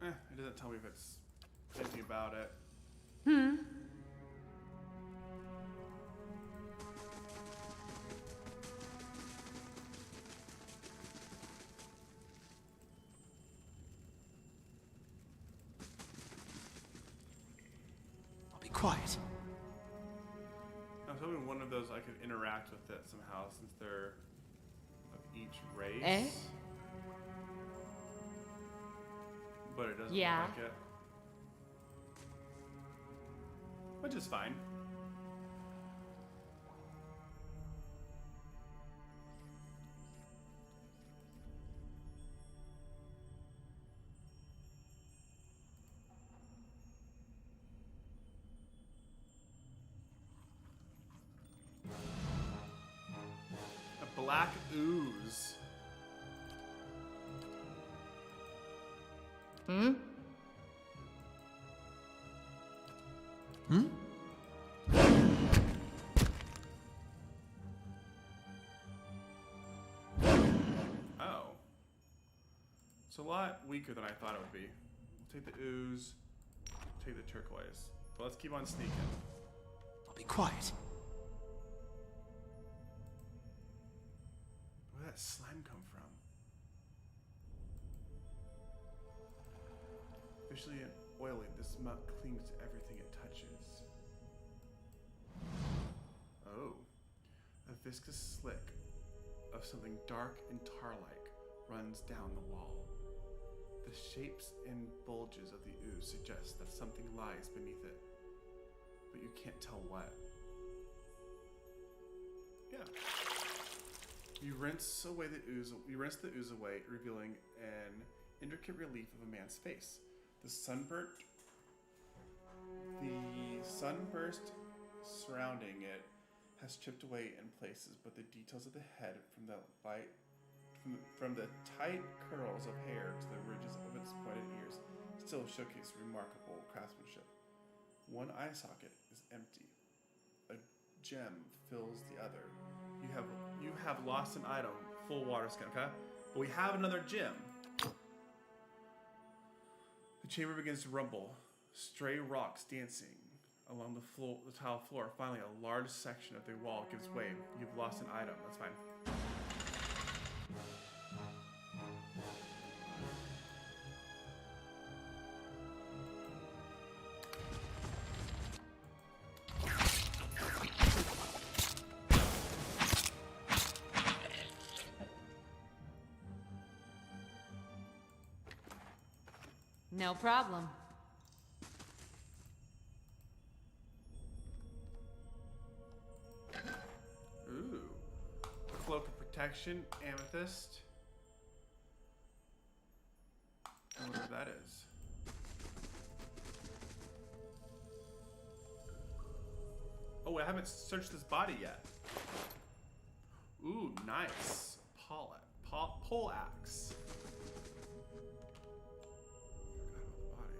It doesn't tell me if it's thinking about it. I'll be quiet. I was hoping one of those I could interact with it somehow, since they're of each race. Eh? But it doesn't Yeah. look like it. Which is fine. A black ooze. Hmm? Oh. It's a lot weaker than I thought it would be. We'll take the ooze, take the turquoise. But let's keep on sneaking. I'll be quiet. Where did that slime come from? Officially and oily, this muck clings to everything it touches. Oh. A viscous slick of something dark and tar-like runs down the wall. The shapes and bulges of the ooze suggest that something lies beneath it, but you can't tell what. Yeah. You rinse the ooze away, revealing an intricate relief of a man's face. The sunburst surrounding it has chipped away in places, but the details of the head, from the tight curls of hair to the ridges of its pointed ears, still showcase remarkable craftsmanship. One eye socket is empty. A gem fills the other. You have lost an item, full water skin, okay? But we have another gem. The chamber begins to rumble. Stray rocks dancing along the floor, the tile floor. Finally, a large section of the wall gives way. You've lost an item. That's fine. No problem. Ooh. Cloak of Protection, Amethyst. I wonder what that is. Oh, I haven't searched this body yet. Ooh, nice. Pole axe. Forgot about the body.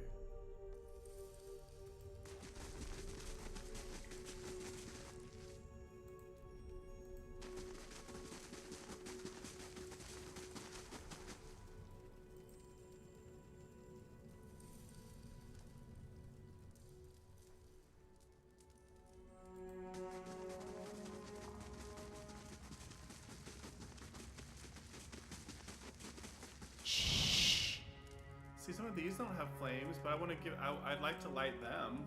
See, some of these don't have flames, but I want to give. I'd like to light them.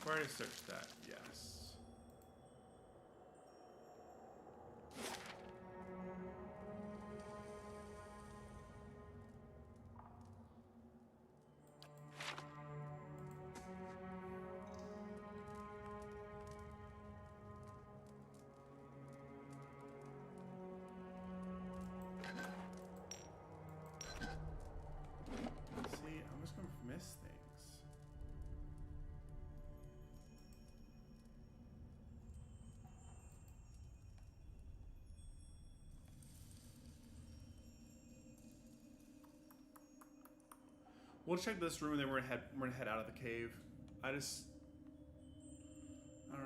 Where did I search that? Yes. See, I'm just gonna miss things. We'll check this room and then we're gonna head out of the cave. I don't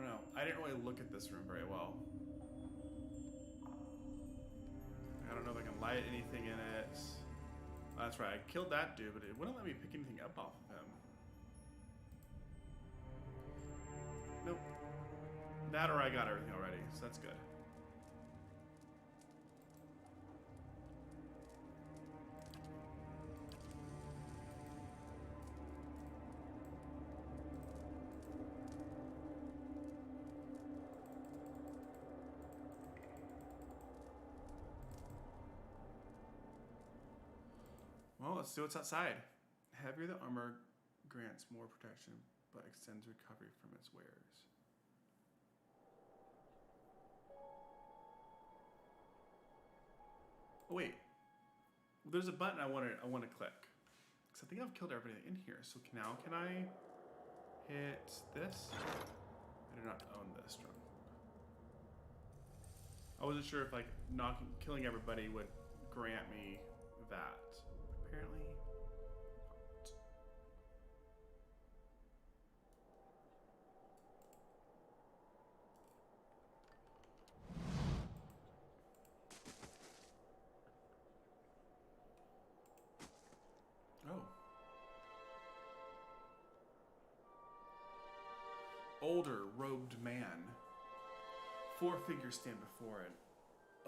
know. I didn't really look at this room very well. I don't know if I can light anything in it. Oh, that's right, I killed that dude, but it wouldn't let me pick anything up off of him. Nope. That or I got everything already, so that's good. Well, let's see what's outside. Heavier the armor grants more protection, but extends recovery from its wearers. Oh wait, there's a button I want to click, because I think I've killed everything in here. So now can I hit this? I do not own this drum. I wasn't sure if like killing everybody would grant me that. Apparently not. Oh. Older robed man. 4 figures stand before an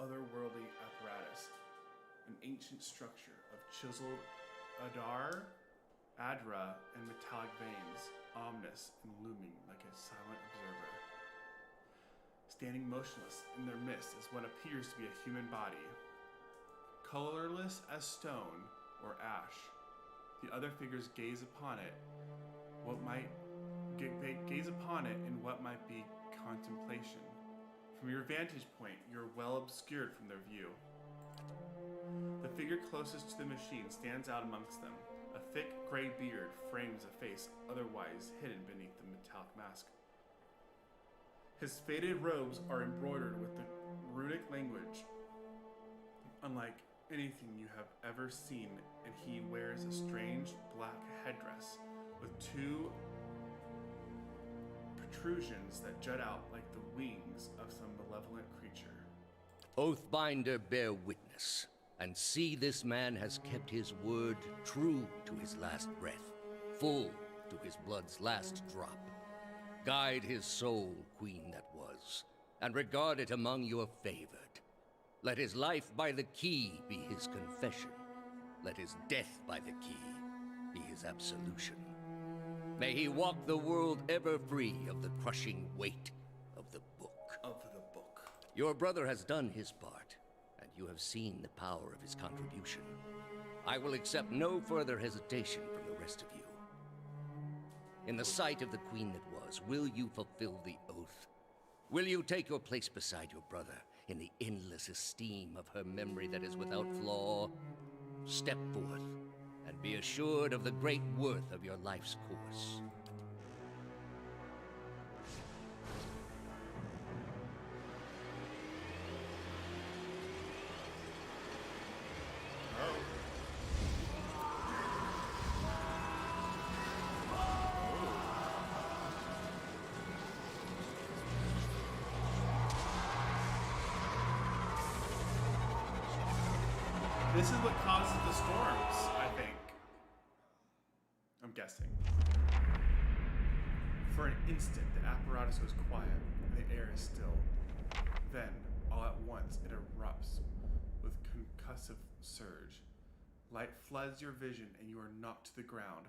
otherworldly apparatus. An ancient structure of chiseled adra, and metallic veins, ominous and looming like a silent observer. Standing motionless in their midst is what appears to be a human body, colorless as stone or ash. The other figures gaze upon it in what might be contemplation. From your vantage point, you're well obscured from their view. The figure closest to the machine stands out amongst them. A thick gray beard frames a face otherwise hidden beneath the metallic mask. His faded robes are embroidered with the runic language, unlike anything you have ever seen, and he wears a strange black headdress with two protrusions that jut out like the wings of some malevolent creature. Oathbinder, bear witness, and see this man has kept his word true to his last breath, full to his blood's last drop. Guide his soul, queen that was, and regard it among your favored. Let his life by the key be his confession. Let his death by the key be his absolution. May he walk the world ever free of the crushing weight of the book. Your brother has done his part, and you have seen the power of his contribution. I will accept no further hesitation from the rest of you. In the sight of the queen that was, will you fulfill the oath? Will you take your place beside your brother in the endless esteem of her memory that is without flaw? Step forth, and be assured of the great worth of your life's course. This is what causes the storms, I think. I'm guessing. For an instant, the apparatus goes quiet, and the air is still. Then, all at once, it erupts with concussive surge. Light floods your vision, and you are knocked to the ground.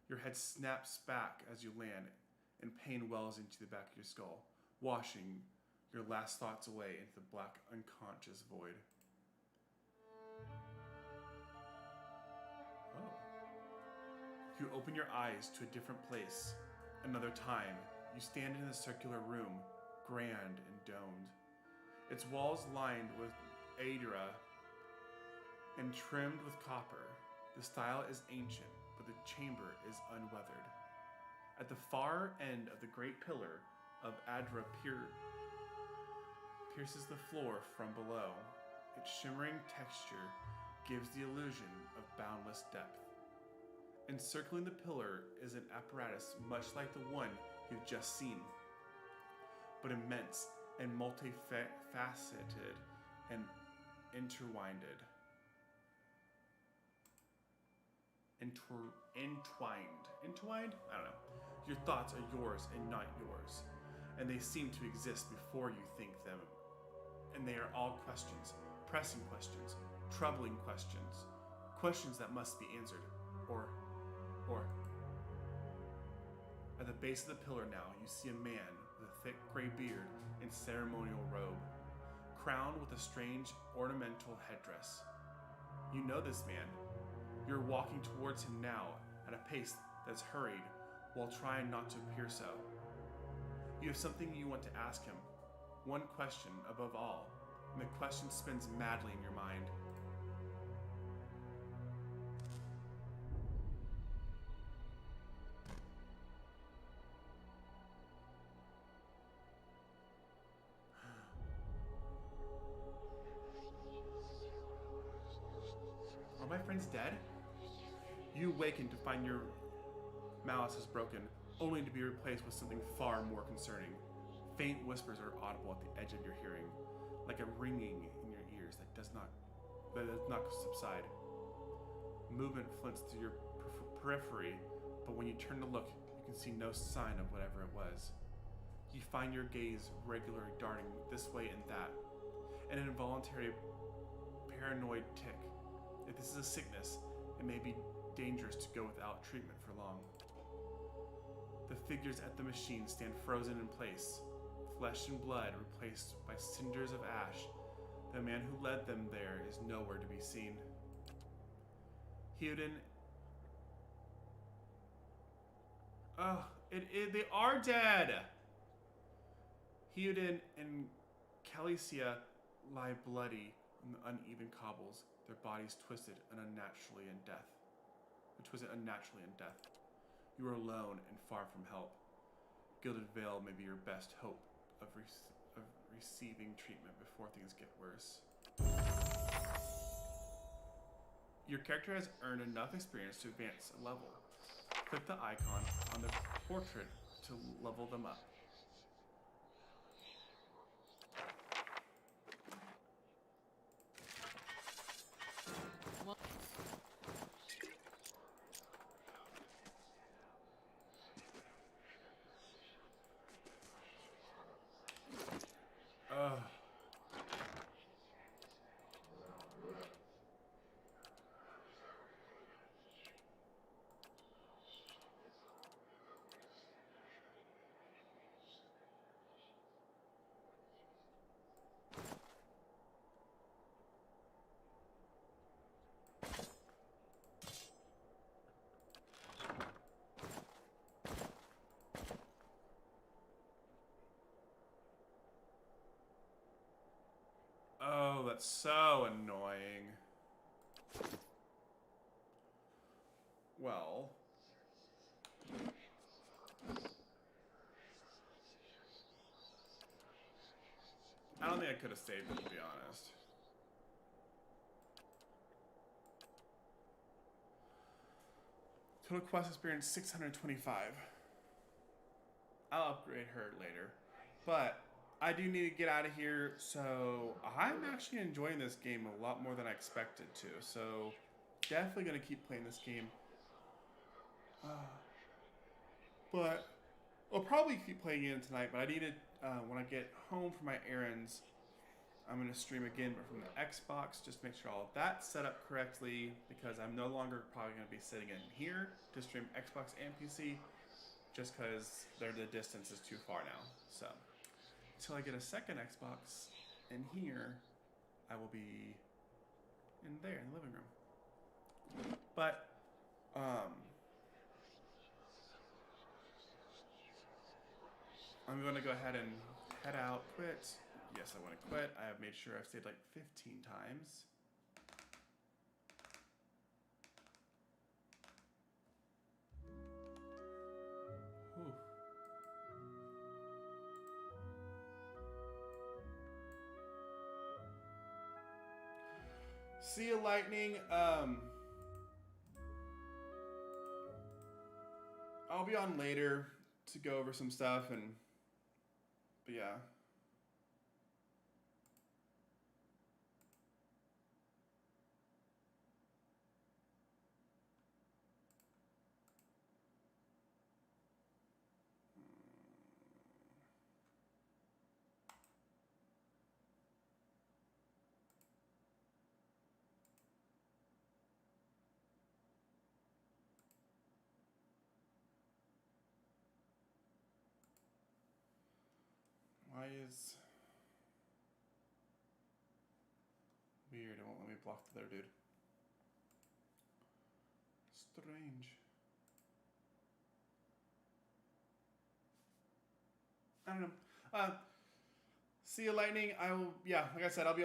Your head snaps back as you land, and pain wells into the back of your skull, washing your last thoughts away into the black, unconscious void. You open your eyes to a different place. Another time, you stand in a circular room, grand and domed. Its walls lined with Aedra and trimmed with copper. The style is ancient, but the chamber is unweathered. At the far end of the great pillar of Aedra pierces the floor from below. Its shimmering texture gives the illusion of boundless depth. Encircling the pillar is an apparatus much like the one you've just seen, but immense and multifaceted and intertwined. Entwined? I don't know. Your thoughts are yours and not yours, and they seem to exist before you think them. And they are all questions, pressing questions, troubling questions, questions that must be answered, or at the base of the pillar now, you see a man with a thick gray beard and ceremonial robe, crowned with a strange ornamental headdress. You know this man. You're walking towards him now at a pace that's hurried while trying not to appear so. You have something you want to ask him, one question above all, and the question spins madly in your mind. Are my friends dead? You awaken to find your malice is broken, only to be replaced with something far more concerning. Faint whispers are audible at the edge of your hearing, like a ringing in your ears that does not subside. Movement flints through your periphery, but when you turn to look, you can see no sign of whatever it was. You find your gaze regularly darting this way and that, an involuntary paranoid tick. If this is a sickness, it may be dangerous to go without treatment for long. The figures at the machine stand frozen in place, flesh and blood replaced by cinders of ash. The man who led them there is nowhere to be seen. Hewden... Oh, they are dead! Hewden and Calicia lie bloody on the uneven cobbles, their bodies twisted unnaturally in death. You are alone and far from help. Gilded Veil may be your best hope of receiving treatment before things get worse. Your character has earned enough experience to advance a level. click the icon on the portrait to level them up. Ugh. Oh, that's so annoying. Well. I don't think I could have saved it, to be honest. Total quest experience 625. I'll upgrade her later. But I do need to get out of here, so I'm actually enjoying this game a lot more than I expected to. So definitely going to keep playing this game. But I'll probably keep playing it tonight, but I need to, when I get home from my errands, I'm going to stream again, but from the Xbox, just make sure all of that's set up correctly, because I'm no longer probably going to be sitting in here to stream Xbox and PC, just because the distance is too far now. So until I get a second Xbox in here, I will be in there in the living room. But I'm going to go ahead and head out, quit. Yes, I want to quit. I have made sure I've stayed like 15 times. Whew. See you, Lightning. I'll be on later to go over some stuff, but yeah. Why is weird? It won't let me block the other dude. Strange. I don't know. See you, Lightning. I will. Yeah, like I said, I'll be